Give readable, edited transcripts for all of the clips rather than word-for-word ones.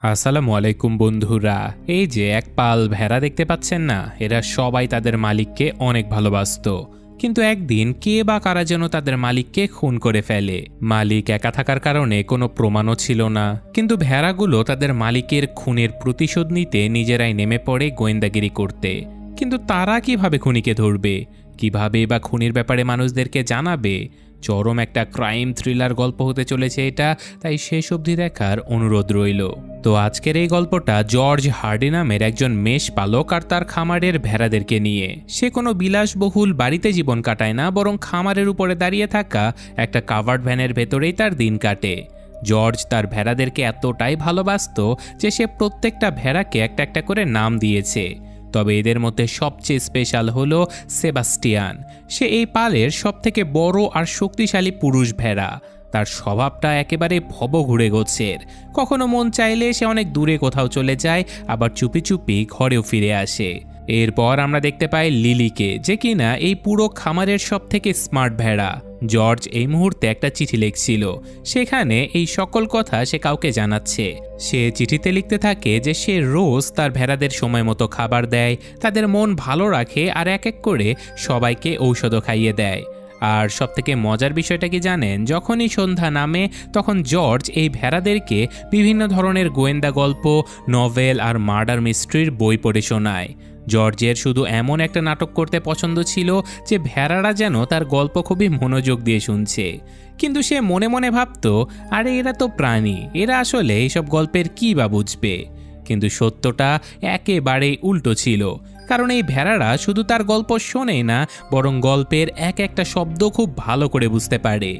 আসসালামু আলাইকুম বন্ধুরা। এই যে এক পাল ভেড়া দেখতে পাচ্ছেন না, এরা সবাই তাদের মালিককে অনেক ভালোবাসতো। কিন্তু একদিন কে বা কারা যেন তাদের মালিককে খুন করে ফেলে। মালিক একা থাকার কারণে কোনো প্রমাণও ছিল না, কিন্তু ভেড়াগুলো তাদের মালিকের খুনের প্রতিশোধ নিতে নিজেরাই নেমে পড়ে গোয়েন্দাগিরি করতে। কিন্তু তারা কিভাবে খুনিকে ধরবে, কিভাবে বা খুনির ব্যাপারে মানুষদেরকে জানাবে? চরম একটা ক্রাইম থ্রিলার গল্প হতে চলেছে এটা, তাই শেষ অবধি দেখার অনুরোধ রইল। তো আজকের এই গল্পটা জর্জ হার্ডি নামের একজন মেষ পালক আর তার খামারের ভেড়াদেরকে নিয়ে। সে কোনো বিলাসবহুল বাড়িতে জীবন কাটায় না, বরং খামারের উপরে দাঁড়িয়ে থাকা একটা কাভার্ড ভ্যানের ভেতরেই তার দিন কাটে। জর্জ তার ভেড়াদেরকে এতটাই ভালোবাসতো যে সে প্রত্যেকটা ভেড়াকে একটা একটা করে নাম দিয়েছে। তবে এদের মধ্যে সবচেয়ে স্পেশাল হলো সেবাস্টিয়ান। সে এই পালের সবথেকে বড় আর শক্তিশালী পুরুষ ভেড়া। তার স্বভাবটা একেবারে ভবঘুরে গোছের। কখনো মন চাইলে সে অনেক দূরে কোথাও চলে যায়, আবার চুপি চুপি ঘরেও ফিরে আসে। এরপর আমরা দেখতে পাই লিলিকে, যে কিনা এই পুরো খামারের সবথেকে স্মার্ট ভেড়া। জর্জ এই মুহূর্তে একটা চিঠি লিখছিল, সেখানে এই সকল কথা সে কাউকে জানাচ্ছে। সে চিঠিতে লিখতে থাকে যে সে রোজ তার ভেড়াদের সময় মতো খাবার দেয়, তাদের মন ভালো রাখে আর এক এক করে সবাইকে ঔষধও খাইয়ে দেয়। আর সবথেকে মজার বিষয়টা কি জানেন, যখনই সন্ধ্যা নামে তখন জর্জ এই ভেড়াদেরকে বিভিন্ন ধরনের গোয়েন্দা গল্প, নভেল আর মার্ডার মিস্ট্রির বই পড়ে শোনায়। জর্জের শুধু এমন একটা নাটক করতে পছন্দ ছিল যে ভেড়ারা যেন তার গল্প খুবই মনোযোগ দিয়ে শুনছে। কিন্তু সে মনে মনে ভাবত, আরে এরা তো প্রাণী, এরা আসলে এইসব গল্পের কী বা বুঝবে। কিন্তু সত্যটা একেবারেই উল্টো ছিল, কারণ এই ভেড়ারা শুধু তার গল্প শোনেই না, বরং গল্পের এক একটা শব্দ খুব ভালো করে বুঝতে পারে।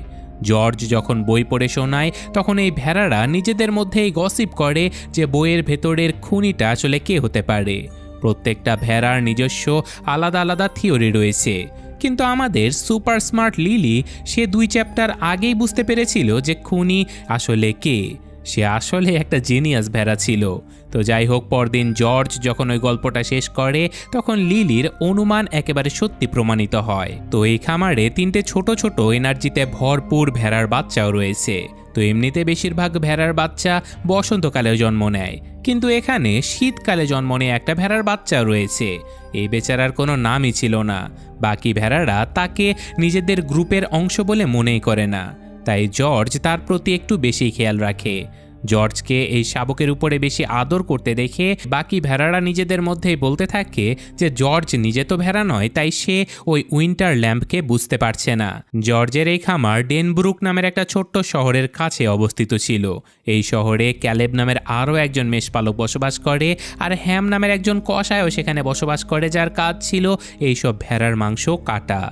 জর্জ যখন বই পড়ে শোনায় তখন এই ভেড়ারা নিজেদের মধ্যেই গসিপ করে যে বইয়ের ভেতরের খুনিটা আসলে কে হতে পারে। প্রত্যেকটা ভেড়ার নিজস্ব আলাদা আলাদা থিওরি রয়েছে, কিন্তু আমাদের সুপার স্মার্ট লিলি সে 2 চ্যাপ্টার আগেই বুঝতে পেরেছিল যে খুনি আসলে কে। সে আসলে একটা জিনিয়াস ভেড়া ছিল। তো যাই হোক, পরদিন জর্জ যখন ওই গল্পটা শেষ করে তখন লিলির অনুমান একেবারে সত্যি প্রমাণিত হয়। তো এই খামারে 3টে ছোট ছোট এনার্জিতে ভরপুর ভেড়ার বাচ্চাও রয়েছে। তো এমনিতে বেশিরভাগ ভেড়ার বাচ্চা বসন্তকালেও জন্ম নেয়, কিন্তু এখানে শীতকালে জন্ম নেয় একটা ভেড়ার বাচ্চা রয়েছে। এই বেচারার কোনো নামই ছিল না। বাকি ভেড়ারা তাকে নিজেদের গ্রুপের অংশ বলে মনেই করে না, তাই জর্জ তার প্রতি একটু বেশি খেয়াল রাখে। জর্জকে এই শাবকের উপরে বেশি আদর করতে দেখে বাকি ভেড়ারা নিজেদের মধ্যেই বলতে থাকে যে জর্জ নিজে তো ভেড়া নয়, তাই সে ওই উইন্টার ল্যাম্পকে বুঝতে পারছে না। জর্জের এই খামার ডেনব্রুক নামের একটা ছোট্ট শহরের কাছে অবস্থিত ছিল। এই শহরে ক্যালেব নামের আরও একজন মেষপালক বসবাস করে, আর হ্যাম নামের একজন কসাইও সেখানে বসবাস করে, যার কাজ ছিল এইসব ভেড়ার মাংস কাটা।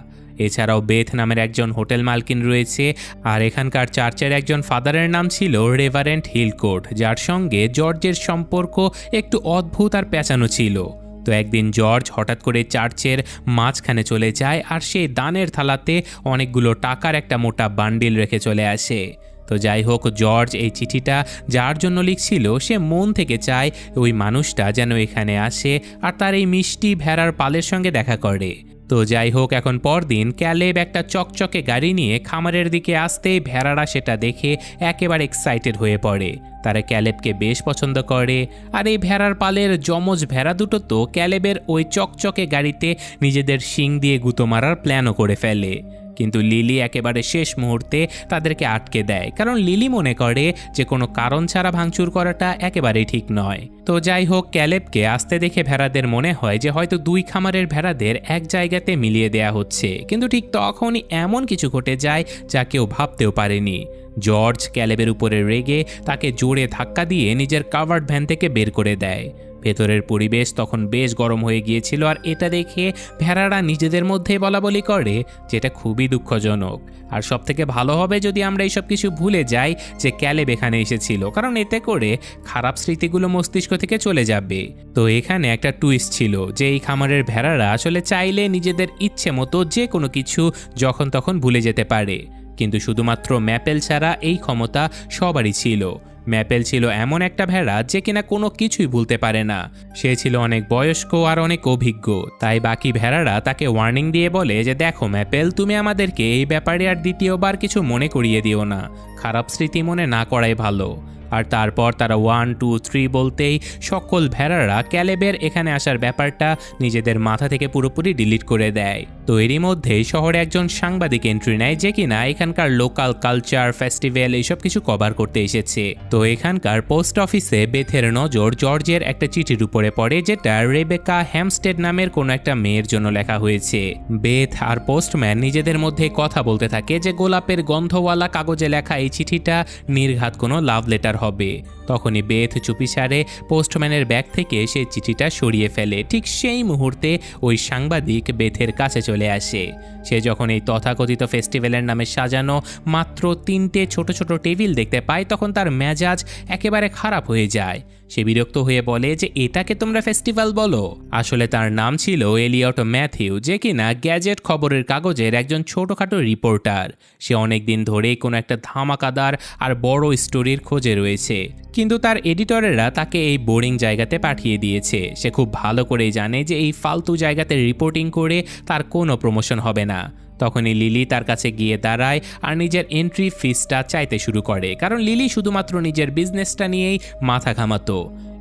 এছাড়াও বেথ নামের একজন হোটেল মালকিন রয়েছে, আর এখানকার চার্চের একজন ফাদারের নাম ছিল রেভারেন্ট হিলকোট, যার সঙ্গে জর্জের সম্পর্ক একটু অদ্ভুত আর পেঁচানো ছিল। তো একদিন জর্জ হঠাৎ করে চার্চের মাঝখানে চলে যায়, আর সেই দানের থালাতে অনেকগুলো টাকার একটা মোটা বান্ডিল রেখে চলে আসে। তো যাই হোক, জর্জ এই চিঠিটা যার জন্য লিখছিল সে মন থেকে চায় ওই মানুষটা যেন এখানে আসে আর তার এই মিষ্টি ভেড়ার পালের সঙ্গে দেখা করে। তো যাই হোক, এখন পরদিন ক্যালেব একটা চকচকে গাড়ি নিয়ে খামারের দিকে আসতেই ভেড়ারা সেটা দেখে একেবারে এক্সাইটেড হয়ে পড়ে। তারা ক্যালেবকে বেশ পছন্দ করে, আর এই ভেড়ার পালের যমজ ভেড়া দুটো তো ক্যালেবের ওই চকচকে গাড়িতে নিজেদের শিং দিয়ে গুঁতো মারার প্ল্যানও করে ফেলে। কিন্তু লিলি একেবারে শেষ মুহূর্তে তাদেরকে আটকে দেয়, কারণ লিলি মনে করে যে কোনো কারণ ছাড়া ভাঙচুর করাটা একেবারেই ঠিক নয়। তো যাই হোক, ক্যালেবকে আসতে দেখে ভেড়াদের মনে হয় যে হয়তো 2 খামারের ভেড়াদের এক জায়গাতে মিলিয়ে দেয়া হচ্ছে, কিন্তু ঠিক তখনই এমন কিছু ঘটে যায় যা কেউ ভাবতেও পারেনি। জর্জ ক্যালেবের উপরে রেগে তাকে জোরে ধাক্কা দিয়ে নিজের কাভার্ড ভ্যান থেকে বের করে দেয়। ভেতরের পরিবেশ তখন বেশ গরম হয়ে গিয়েছিল, আর এটা দেখে ভেড়ারা নিজেদের মধ্যেই বলাবলি করে, যেটা খুবই দুঃখজনক। আর সবথেকে ভালো হবে যদি আমরা এইসব কিছু ভুলে যাই যে ক্যালেব এখানে এসেছিল, কারণ এতে করে খারাপ স্মৃতিগুলো মস্তিষ্ক থেকে চলে যাবে। তো এখানে একটা টুইস্ট ছিল যে এই খামারের ভেড়ারা আসলে চাইলে নিজেদের ইচ্ছে মতো যে কোনো কিছু যখন তখন ভুলে যেতে পারে, কিন্তু শুধুমাত্র ম্যাপেল ছাড়া এই ক্ষমতা সবারই ছিল। ম্যাপেল ছিল এমন একটা ভেড়া যে কিনা কোনো কিছুই ভুলতে পারে না। সে ছিল অনেক বয়স্ক আর অনেক অভিজ্ঞ, তাই বাকি ভেড়ারা তাকে ওয়ার্নিং দিয়ে বলে যে দেখো ম্যাপেল, তুমি আমাদেরকে এই ব্যাপারে আর দ্বিতীয়বার কিছু মনে করিয়ে দিও না, খারাপ স্মৃতি মনে না করাই ভালো। আর তারপর তারা 1 2 3 বলতেই সকল ভেড়ারা ক্যালেবের এখানে আসার ব্যাপারটা নিজেদের মাথা থেকে পুরোপুরি ডিলিট করে দেয়। তো এরই মধ্যেই শহরে একজন সাংবাদিক এন্ট্রি নেয় যে কিনা এখানকার লোকাল কালচার ফেস্টিভ্যাল এইসব কিছু কভার করতে এসেছে। তো এখানকার পোস্ট অফিসে বেথের নজর জর্জের একটা চিঠির উপরে পড়ে, যেটা রেবেকা হ্যামস্টেড নামের কোনো একটা মেয়ের জন্য লেখা হয়েছে। বেথ আর পোস্টম্যান নিজেদের মধ্যে কথা বলতে থাকে যে গোলাপের গন্ধওয়ালা কাগজে লেখা এই চিঠিটা নির্ঘাত কোনো লাভ লেটার হবে। তখনই বেথ চুপিসারে পোস্টম্যানের ব্যাগ থেকে সেই চিঠিটা সরিয়ে ফেলে। ঠিক সেই মুহূর্তে ওই সাংবাদিক বেথের কাছে চলে আসে। সে যখন এই তথাকথিত ফেস্টিভ্যালের নামে সাজানো মাত্র 3টে ছোট ছোট টেবিল দেখতে পায়, তখন তার মেজাজ একেবারে খারাপ হয়ে যায়। সে বিরক্ত হয়ে বলে যে এটাকে তোমরা ফেস্টিভ্যাল বলো? আসলে তার নাম ছিল এলিয়ট ম্যাথিউ, যে কিনা গ্যাজেট খবরের কাগজের একজন ছোটখাটো রিপোর্টার। সে অনেক দিন ধরেই কোনো একটা ধামাকাদার আর বড় স্টোরির খোঁজে রয়েছে, কিন্তু তার এডিটরেরা তাকে এই বোরিং জায়গাতে পাঠিয়ে দিয়েছে। সে খুব ভালো করেই জানে যে এই ফালতু জায়গাতে রিপোর্টিং করে তার কোনো প্রমোশন হবে না। তখনই লিলি তার কাছে গিয়ে দাঁড়ায় আর নিজের এন্ট্রি ফিসটা চাইতে শুরু করে, কারণ লিলি শুধুমাত্র নিজের বিজনেসটা নিয়েই মাথা ঘামাতো।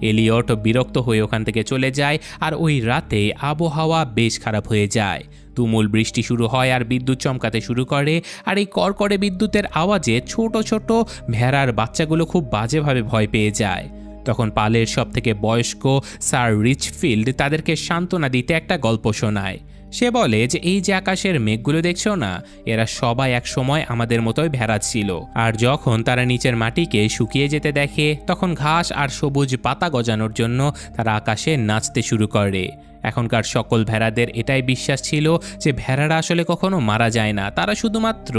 এলিয়ট বিরক্ত হয়ে ওখান থেকে চলে যায় আর ওই রাতে আবহাওয়া বেশ খারাপ হয়ে যায়। তুমুল বৃষ্টি শুরু হয় আর বিদ্যুৎ চমকাতে শুরু করে। আর এই কড়কড়ে বিদ্যুতের আওয়াজে ছোট ছোট ভেড়ার বাচ্চাগুলো খুব বাজেভাবে ভয় পেয়ে যায়। তখন পালের সব থেকে বয়স্ক স্যার রিচফিল্ড তাদেরকে সান্ত্বনা দিতে একটা গল্প শোনায়। সে বলে যে এই যে আকাশের মেঘগুলো দেখছো না, এরা সবাই এক সময় আমাদের মতোই ভেড়া ছিল। আর যখন তারা নিচের মাটিকে শুকিয়ে যেতে দেখে, তখন ঘাস আর সবুজ পাতা গজানোর জন্য তারা আকাশে নাচতে শুরু করে। এখনকার সকল ভেড়াদের এটাই বিশ্বাস ছিল যে ভেড়ারা আসলে কখনো মারা যায় না, তারা শুধুমাত্র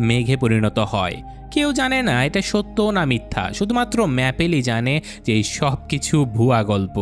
মেঘে পরিণত হয়। কেউ জানে না এটা সত্য না মিথ্যা, শুধুমাত্র ম্যাপেলই জানে যে এই সব কিছু ভুয়া গল্প।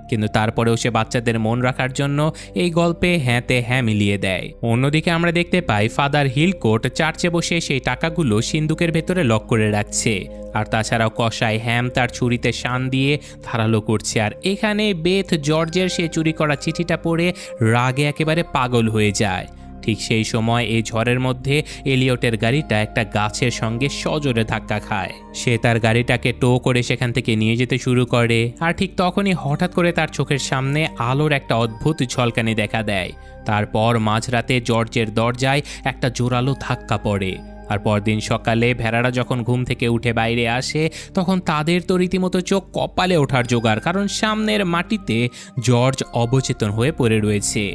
কিন্তু তারপরেও সে বাচ্চাদের মন রাখার জন্য এই গল্পে হ্যাঁতে হ্যাঁ মিলিয়ে দেয়। অন্যদিকে আমরা দেখতে পাই ফাদার হিলকোট চার্চে বসে সেই টাকাগুলো সিন্দুকের ভেতরে লক করে রাখছে। আর তাছাড়াও কসাই হ্যাম তার ছুরিতে শান দিয়ে ধারালো করছে। আর এখানে বেথ জর্জের সে চুরি করা চিঠিটা পড়ে রাগে একেবারে পাগল হয়ে যায়। ঠিক সেই সময় এই ঝড়ের মধ্যে এলিয়টের গাড়িটা একটা গাছের সঙ্গে সজোরে ধাক্কা খায়। সে তার গাড়িটাকে টো করে সেখান থেকে নিয়ে যেতে শুরু করে। আর ঠিক তখনই হঠাৎ করে তার চোখের সামনে আলোর একটা অদ্ভুত ঝলকানি দেখা দেয়। তারপর মাঝরাতে জর্জের দরজায় একটা জোরালো ধাক্কা পড়ে। আর পরদিন সকালে ভেড়ারা যখন ঘুম থেকে উঠে বাইরে আসে, তখন তাদের তো রীতিমতো চোখ কপালে ওঠার জোগাড়, কারণ সামনের মাটিতে জর্জ অবচেতন হয়ে পড়ে রয়েছে।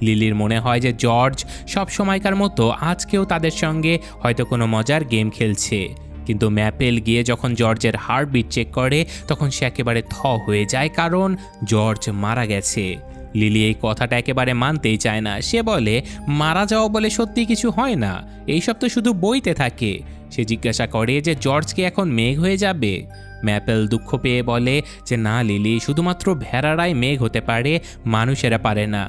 লিলির মনে হয় যে জর্জ সব সময়কার মতো আজকেও তাদের সঙ্গে হয়তো কোনো মজার গেম খেলছে। কিন্তু ম্যাপেল গিয়ে যখন জর্জের হার্টবিট চেক করে, তখন সে একেবারে থ হয়ে যায়, কারণ জর্জ মারা গেছে। লিলি এই কথাটা একেবারে মানতেই চায় না। সে বলে মারা যাওয়া বলে সত্যি কিছু হয় না, এইসব তো শুধু বইতে থাকে। সে জিজ্ঞাসা করে যে জর্জ কি এখন মেঘ হয়ে যাবে? ম্যাপেল দুঃখ পেয়ে বলে যে না লিলি, শুধুমাত্র ভেড়ারাই মেঘ হতে পারে, মানুষেরা পারে না।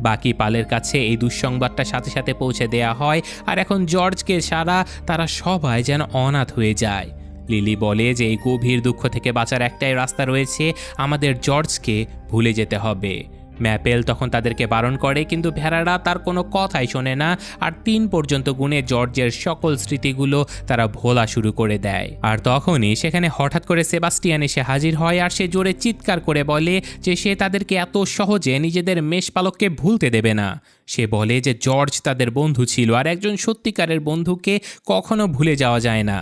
বাকি পালের কাছে এই দুঃসংবাদটা সাথে সাথে পৌঁছে দেয়া হয়। আর এখন জর্জকে ছাড়া তারা সবাই যেন অনাথ হয়ে যায়। লিলি বলে যে এই গভীর দুঃখ থেকে বাঁচার একটাই রাস্তা রয়েছে, আমাদের জর্জকে ভুলে যেতে হবে। ম্যাপেল তখন তাদেরকে বারণ করে, কিন্তু ভেড়ারা তার কোনো কথাই শোনে না। আর 3 পর্যন্ত গুণে জর্জের সকল স্মৃতিগুলো তারা ভোলা শুরু করে দেয়। আর তখনই সেখানে হঠাৎ করে সেবাস্টিয়ান এসে হাজির হয়। আর সে জোরে চিৎকার করে বলে যে সে তাদেরকে এত সহজে নিজেদের মেষপালককে ভুলতে দেবে না। সে বলে যে জর্জ তাদের বন্ধু ছিল, আর একজন সত্যিকারের বন্ধুকে কখনো ভুলে যাওয়া যায় না।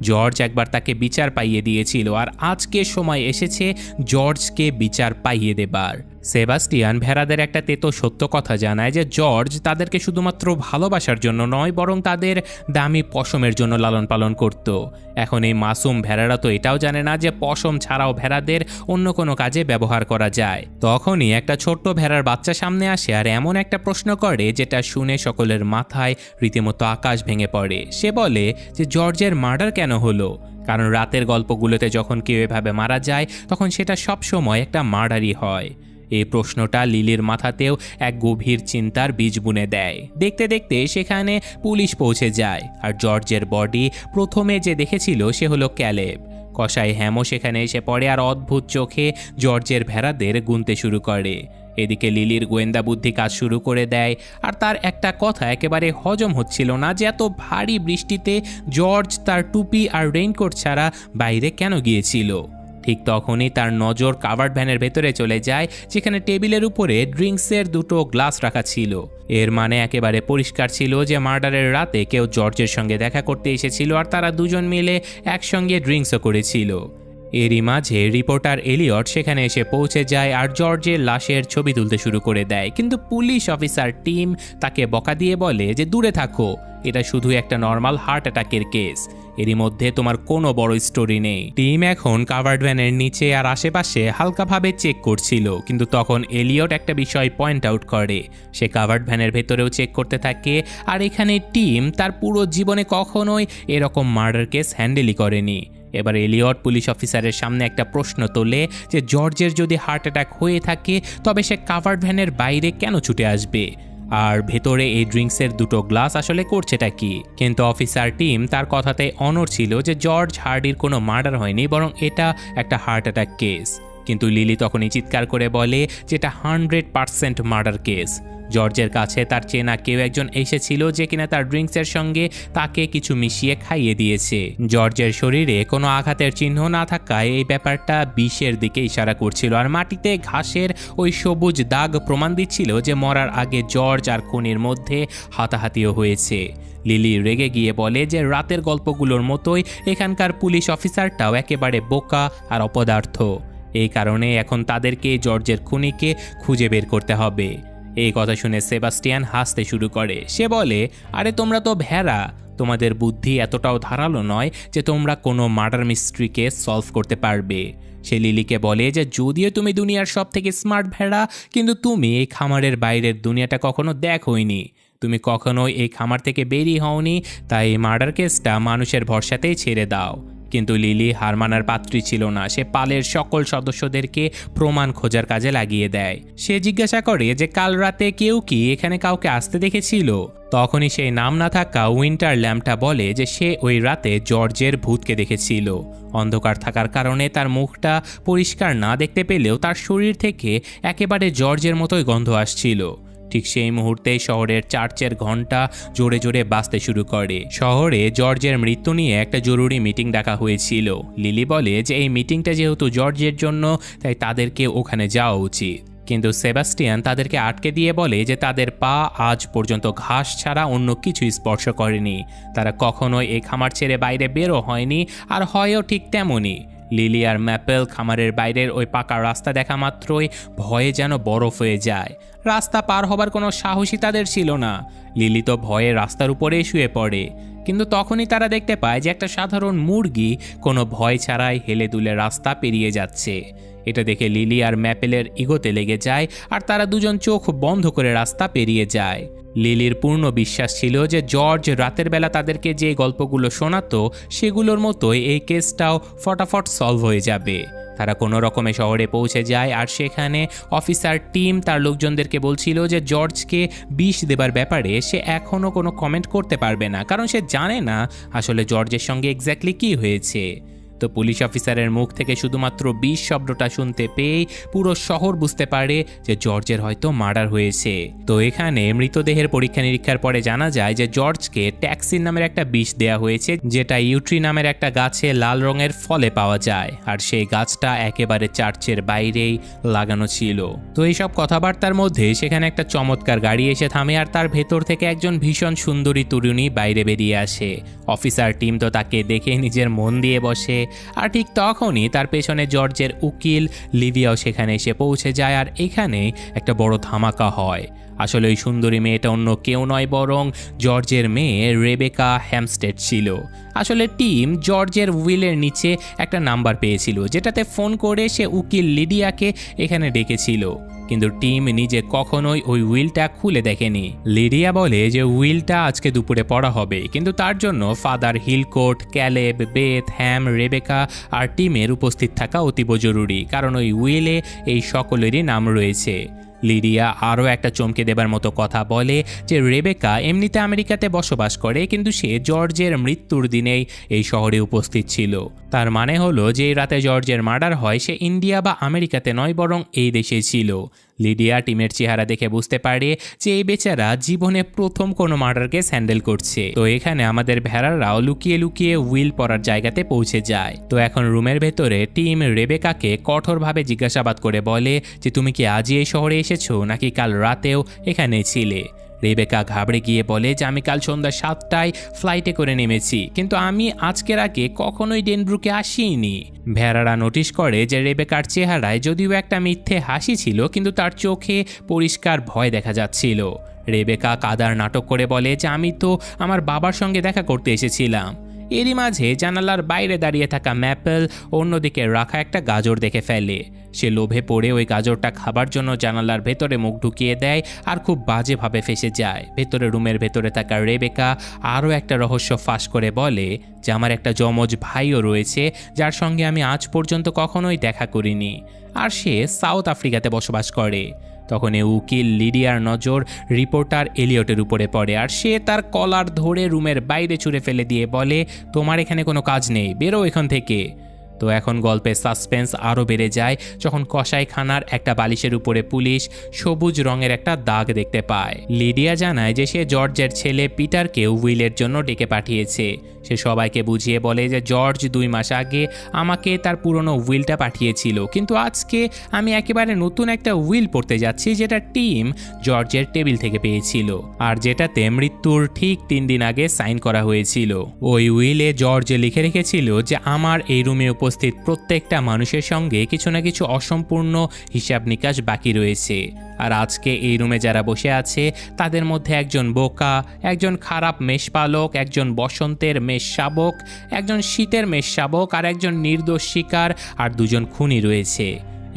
জর্জ একবার তাকে বিচার পাইয়ে দিয়েছিল, আর আজকে সময় এসেছে জর্জকে বিচার পাইয়ে দেবার। সেবাস্টিয়ান ভেড়াদের একটা তেতো সত্য কথা জানায় যে জর্জ তাদেরকে শুধুমাত্র ভালোবাসার জন্য নয়, বরং তাদের দামি পশমের জন্য লালন পালন করত। এখন এই মাসুম ভেড়ারা তো এটাও জানে না যে পশম ছাড়াও ভেড়াদের অন্য কোনো কাজে ব্যবহার করা যায়। তখনই একটা ছোট্ট ভেড়ার বাচ্চা সামনে আসে আর এমন একটা প্রশ্ন করে যেটা শুনে সকলের মাথায় রীতিমতো আকাশ ভেঙে পড়ে। সে বলে যে জর্জের মার্ডার কেন হলো? কারণ রাতের গল্পগুলোতে যখন কেউ এভাবে মারা যায়, তখন সেটা সবসময় একটা মার্ডারই হয়। এই প্রশ্নটা লিলির মাথাতেও এক গভীর চিন্তার বীজ বুনে দেয়। দেখতে দেখতে সেখানে পুলিশ পৌঁছে যায়। আর জর্জের বডি প্রথমে যে দেখেছিল সে হলো ক্যালেব। কসাই হ্যামও সেখানে এসে পড়ে আর অদ্ভুত চোখে জর্জের ভেড়াদের গুনতে শুরু করে। এদিকে লিলির গোয়েন্দা বুদ্ধি কাজ শুরু করে দেয়, আর তার একটা কথা একেবারে হজম হচ্ছিল না যে এত ভারী বৃষ্টিতে জর্জ তার টুপি আর রেইনকোট ছাড়া বাইরে কেন গিয়েছিল। ঠিক তখনই তার নজর কাভার্ড ভ্যানের ভেতরে চলে যায়, যেখানে টেবিলের উপরে ড্রিঙ্কসের 2টো গ্লাস রাখা ছিল। এর মানে একেবারে পরিষ্কার ছিল যে মার্ডারের রাতে কেউ জর্জের সঙ্গে দেখা করতে এসেছিল, আর তারা দুজন মিলে একসঙ্গে ড্রিঙ্কসও করেছিল। এরই মাঝে রিপোর্টার এলিয়ট সেখানে এসে পৌঁছে যায় আর জর্জের লাশের ছবি তুলতে শুরু করে দেয়, কিন্তু পুলিশ অফিসার টিম তাকে বকা দিয়ে বলে যে দূরে থাকো, এটা শুধু একটা নর্মাল হার্ট অ্যাটাকের কেস, এরই মধ্যে তোমার কোনো বড় স্টোরি নেই। টিম এখন কাভার্ড ভ্যানের নিচে আর আশেপাশে হালকাভাবে চেক করছিল, কিন্তু তখন এলিয়ট একটা বিষয় পয়েন্ট আউট করে। সে কাভার্ড ভ্যানের ভেতরেও চেক করতে থাকে, আর এখানে টিম তার পুরো জীবনে কখনোই এরকম মার্ডার কেস হ্যান্ডেলই করেনি। এবার এলিয়ট পুলিশ অফিসারের সামনে একটা প্রশ্ন তোলে যে জর্জের যদি হার্ট অ্যাটাক হয়ে থাকে তবে সে কাভার্ড ভ্যানের বাইরে কেন ছুটে আসবে, আর ভেতরে এই ড্রিঙ্কসের 2টো গ্লাস আসলে করছেটা কি। কিন্তু অফিসার টিম তার কথাতে অনড় ছিল যে জর্জ হার্ডির কোনো মার্ডার হয়নি, বরং এটা একটা হার্ট অ্যাটাক কেস। কিন্তু লিলি তখনই চিৎকার করে বলে যে এটা 100% মার্ডার কেস। জর্জের কাছে তার চেনা কেউ একজন এসেছিল যে কিনা তার ড্রিঙ্কসের সঙ্গে তাকে কিছু মিশিয়ে খাইয়ে দিয়েছে। জর্জের শরীরে কোনো আঘাতের চিহ্ন না থাকায় এই ব্যাপারটা বিষের দিকে ইশারা করছিল, আর মাটিতে ঘাসের ওই সবুজ দাগ প্রমাণ দিচ্ছিল যে মরার আগে জর্জ আর খুনির মধ্যে হাতাহাতিও হয়েছে। লিলি রেগে গিয়ে বলে যে রাতের গল্পগুলোর মতোই এখানকার পুলিশ অফিসারটাও একেবারে বোকা আর অপদার্থ। এই কারণে এখন তাদেরকে জর্জের খুনিকে খুঁজে বের করতে হবে। এই কথা শুনে সেবাস্টিয়ান হাসতে শুরু করে। সে বলে, আরে তোমরা তো ভেড়া, তোমাদের বুদ্ধি এতটাও ধারালো নয় যে তোমরা কোনো মার্ডার মিস্ট্রিকে সলভ করতে পারবে। সে লিলিকে বলে যে যদিও তুমি দুনিয়ার সব থেকে স্মার্ট ভেড়া, কিন্তু তুমি এই খামারের বাইরের দুনিয়াটা কখনো দেখোইনি, তুমি কখনোই এই খামার থেকে বেরিয়ে হওনি, তাই এই মার্ডার কেসটা মানুষের ভরসাতেই ছেড়ে দাও। কিন্তু লিলি হার মানার পাত্রী ছিল না। সে পালের সকল সদস্যদেরকে প্রমাণ খোঁজার কাজে লাগিয়ে দেয়। সে জিজ্ঞাসা করে যে কাল রাতে কেউ কি এখানে কাউকে আসতে দেখেছিল। তখনই সেই নাম না থাকা উইন্টার ল্যাম্পটা বলে যে সে ওই রাতে জর্জের ভূতকে দেখেছিল। অন্ধকার থাকার কারণে তার মুখটা পরিষ্কার না দেখতে পেলেও তার শরীর থেকে একেবারে জর্জের মতোই গন্ধ আসছিল। ঠিক সেই মুহূর্তে শহরের চার্চের ঘন্টা জোরে জোরে বাজতে শুরু করে। শহরে জর্জের মৃত্যু নিয়ে একটা জরুরি মিটিং ডাকা হয়েছিল। লিলি বলে যে এই মিটিংটা যেহেতু জর্জের জন্য, তাই তাদেরকে ওখানে যাওয়া উচিত। কিন্তু সেবাস্টিয়ান তাদেরকে আটকে দিয়ে বলে যে তাদের পা আজ পর্যন্ত ঘাস ছাড়া অন্য কিছু স্পর্শ করেনি, তারা কখনোই এই খামার ছেড়ে বাইরে বেরো হয়নি, আর হয়ও ঠিক তেমনই। লিলি আর ম্যাপেল খামারের বাইরের ওই পাকা রাস্তা দেখা মাত্রই ভয়ে যেন বরফ হয়ে যায়। রাস্তা পার হবার কোনো সাহসই তাদের ছিল না। লিলি তো ভয়ে রাস্তার উপরেই শুয়ে পড়ে। কিন্তু তখনই তারা দেখতে পায় যে একটা সাধারণ মুরগি কোনো ভয় ছাড়াই হেলে দুলে রাস্তা পেরিয়ে যাচ্ছে। এটা দেখে লিলি আর ম্যাপেলের ইগোতে লেগে যায়, আর তারা দুজন চোখ বন্ধ করে রাস্তা পেরিয়ে যায়। লিলির পূর্ণ বিশ্বাস ছিল যে জর্জ রাতের বেলা তাদেরকে যে গল্পগুলো শোনাতো সেগুলোর মতোই এই কেসটাও ফটাফট সলভ হয়ে যাবে। তারা কোনো রকমে শহরে পৌঁছে যায়, আর সেখানে অফিসার টিম তার লোকজনদেরকে বলছিল যে জর্জকে বিষ দেবার ব্যাপারে সে এখনও কোনো কমেন্ট করতে পারবে না, কারণ সে জানে না আসলে জর্জের সঙ্গে এক্স্যাক্টলি কী হয়েছে। তো পুলিশ অফিসারের মুখ থেকে শুধুমাত্র 20 শব্দটা শুনতে পেয়ে পুরো শহর বুঝতে পারে যে জর্জের হয়তো মার্ডার হয়েছে। তো এখানে মৃতদেহের পরীক্ষা নিরীক্ষার পরে জানা যায় যে জর্জকে ট্যাক্সিন নামের একটা বিষ দেয়া হয়েছে, যেটা ইউট্রি নামের একটা গাছে লাল রঙের ফলে পাওয়া যায়, আর সেই গাছটা একেবারে চার্চের বাইরেই লাগানো ছিল। তো এইসব কথাবার্তার মধ্যে সেখানে একটা চমৎকার গাড়ি এসে থামে, আর তার ভেতর থেকে একজন ভীষণ সুন্দরী তরুণী বাইরে বেরিয়ে আসে। অফিসার টিম তো তাকে দেখে নিজের মন দিয়ে বসে, আর ঠিক তখনই তার পেছনে জর্জের উকিল লিভিয়াও সেখানে এসে পৌঁছে যায়, আর এখানে একটা বড় ধামাকা হয়। আসলে ওই সুন্দরী মেয়েটা অন্য কেউ নয়, বরং জর্জের মেয়ে রেবেকা হ্যামস্টেড ছিল। আসলে টিম জর্জের উইলের নিচে একটা নাম্বার পেয়েছিল, যেটাতে ফোন করে সে উকিল লিডিয়াকে এখানে ডেকেছিল, কিন্তু টিম নিজে কখনোই ওই উইলটা খুলে দেখেনি। লিডিয়া বলে যে উইলটা আজকে দুপুরে পড়া হবে, কিন্তু তার জন্য ফাদার হিলকোট, ক্যালেব, বেথ, হ্যাম, রেবেকা আর টিমের উপস্থিত থাকা অতীব জরুরি, কারণ ওই উইলে এই সকলেরই নাম রয়েছে। লিডিয়া আরও একটা চমকে দেবার মতো কথা বলে যে রেবেকা এমনিতে আমেরিকাতে বসবাস করে, কিন্তু সে জর্জের মৃত্যুর দিনেই এই শহরে উপস্থিত ছিল। তার মানে হলো যে এই রাতে জর্জের মার্ডার হয় সে ইন্ডিয়া বা আমেরিকাতে নয়, বরং এই দেশেই ছিল। লিডিয়া টিমের চেহারা দেখে বুঝতে পারে যে এই বেচারা জীবনে প্রথম কোনো মার্ডার কেস হ্যান্ডেল করছে। তো এখানে আমাদের ভেড়ারাও লুকিয়ে লুকিয়ে উইল পড়ার জায়গাতে পৌঁছে যায়। তো এখন রুমের ভেতরে টিম রেবেকাকে কঠোরভাবে জিজ্ঞাসাবাদ করে বলে যে তুমি কি আজই এই শহরে এসেছো নাকি কাল রাতেও এখানে ছিলে। রেবেকা ঘাবড়ে গিয়ে বলে যে আমি কাল সন্ধ্যা 7টায় ফ্লাইটে করে নেমেছি, কিন্তু আমি আজকের আগে কখনোই ডেনব্রুকে আসিনি। ভেড়ারা নোটিশ করে যে রেবেকার চেহারায় যদিও একটা মিথ্যে হাসি ছিল, কিন্তু তার চোখে পরিষ্কার ভয় দেখা যাচ্ছিল। রেবেকা কাদার নাটক করে বলে যে আমি তো আমার বাবার সঙ্গে দেখা করতে এসেছিলাম। এরই মাঝে জানালার বাইরে দাঁড়িয়ে থাকা ম্যাপেল অন্যদিকে রাখা একটা গাজর দেখে ফেলে। সে লোভে পড়ে ওই গাজরটা খাবার জন্য জানালার ভেতরে মুখ ঢুকিয়ে দেয় আর খুব বাজেভাবে ফেসে যায়। ভেতরে রুমের ভেতরে থাকা রেবেকা আরও একটা রহস্য ফাঁস করে বলে যে আমার একটা যমজ ভাইও রয়েছে যার সঙ্গে আমি আজ পর্যন্ত কখনোই দেখা করিনি, আর সে সাউথ আফ্রিকাতে বসবাস করে। তখন এই উকিল লিডিয়ার নজর রিপোর্টার এলিয়টের উপরে পড়ে, আর সে তার কলার ধরে রুমের বাইরে ছুঁড়ে ফেলে দিয়ে বলে তোমার এখানে কোনো কাজ নেই, বেরো এখান থেকে। তো এখন গল্পের সাসপেন্স আরও বেড়ে যায় যখন কসাইখানার একটা বালিশের উপরে পুলিশ সবুজ রঙের একটা দাগ দেখতে পায়। লিডিয়া জানায় যে সে জর্জের ছেলে পিটারকে উইলের জন্য ডেকে পাঠিয়েছে। সে সবাইকে বুঝিয়ে বলে যে জর্জ 2 মাস আগে আমাকে তার পুরনো উইলটা পাঠিয়েছিল, কিন্তু আজকে আমি একেবারে নতুন একটা উইল পড়তে যাচ্ছি যেটা টিম জর্জের টেবিল থেকে পেয়েছিল, আর যেটাতে মৃত্যুর ঠিক 3 দিন আগে সাইন করা হয়েছিল। ওই উইলে জর্জ লিখে রেখেছিল যে আমার এই রুমে উপস্থিত প্রত্যেকটা মানুষের সঙ্গে কিছু না কিছু অসম্পূর্ণ হিসাব নিকাশ বাকি রয়েছে, আর আজকে এই রুমে যারা বসে আছে তাদের মধ্যে একজন বোকা, একজন খারাপ মেষপালক, একজন বসন্তের মেষ শাবক, একজন শীতের মেষ শাবক, আর একজন নির্দোষ শিকার, আর 2 জন খুনি রয়েছে।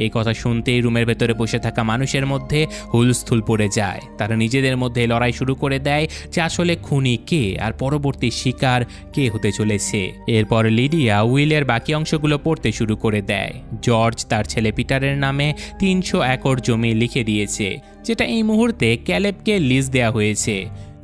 এই কথা শুনতেই রুমের ভেতরে বসে থাকা মানুষের মধ্যে হুলস্থুল পড়ে যায়। তারা নিজেদের মধ্যে লড়াই শুরু করে দেয় যে আসলে খুনি কে আর পরবর্তী শিকার কে হতে চলেছে। এরপর লিডিয়া উইলের বাকি অংশগুলো পড়তে শুরু করে দেয়। জর্জ তার ছেলে পিটারের নামে 300 একর জমি লিখে দিয়েছে, যেটা এই মুহূর্তে ক্যালেবকে লিজ দেওয়া হয়েছে।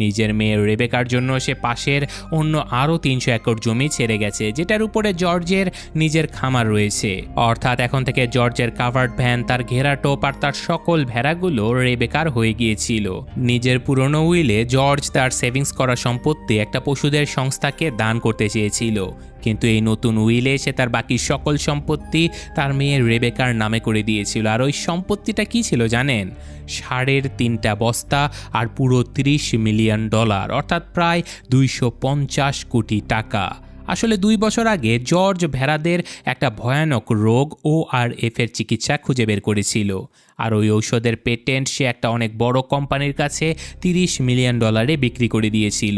নিজের মেয়ে রেবেকার জন্য সে পাশের অন্য আরও 300 একর জমি ছেড়ে গেছে, যেটার উপরে জর্জের নিজের খামার রয়েছে। অর্থাৎ এখন থেকে জর্জের কাভার্ড ভ্যান, তার ঘেরা টোপ আর তার সকল ভেড়াগুলো রেবেকার হয়ে গিয়েছিল। নিজের পুরনো উইলে জর্জ তার সেভিংস করা সম্পত্তি একটা পশুদের সংস্থাকে দান করতে চেয়েছিল, কিন্তু এই নতুন উইলে সে তার বাকি সকল সম্পত্তি তার মেয়ে রেবেকার নামে করে দিয়েছিল। আর ওই সম্পত্তিটা কি ছিল জানেন? 3.5 বস্তা আর পুরো $30 মিলিয়ন, অর্থাৎ প্রায় 250 কোটি টাকা। আসলে 2 বছর আগে জর্জ ভেড়াদের একটা ভয়ানক রোগ ORF এর চিকিৎসা খুঁজে বের করেছিল, আর ওই ঔষধের পেটেন্ট সে একটা অনেক বড় কোম্পানির কাছে $30 মিলিয়ন বিক্রি করে দিয়েছিল।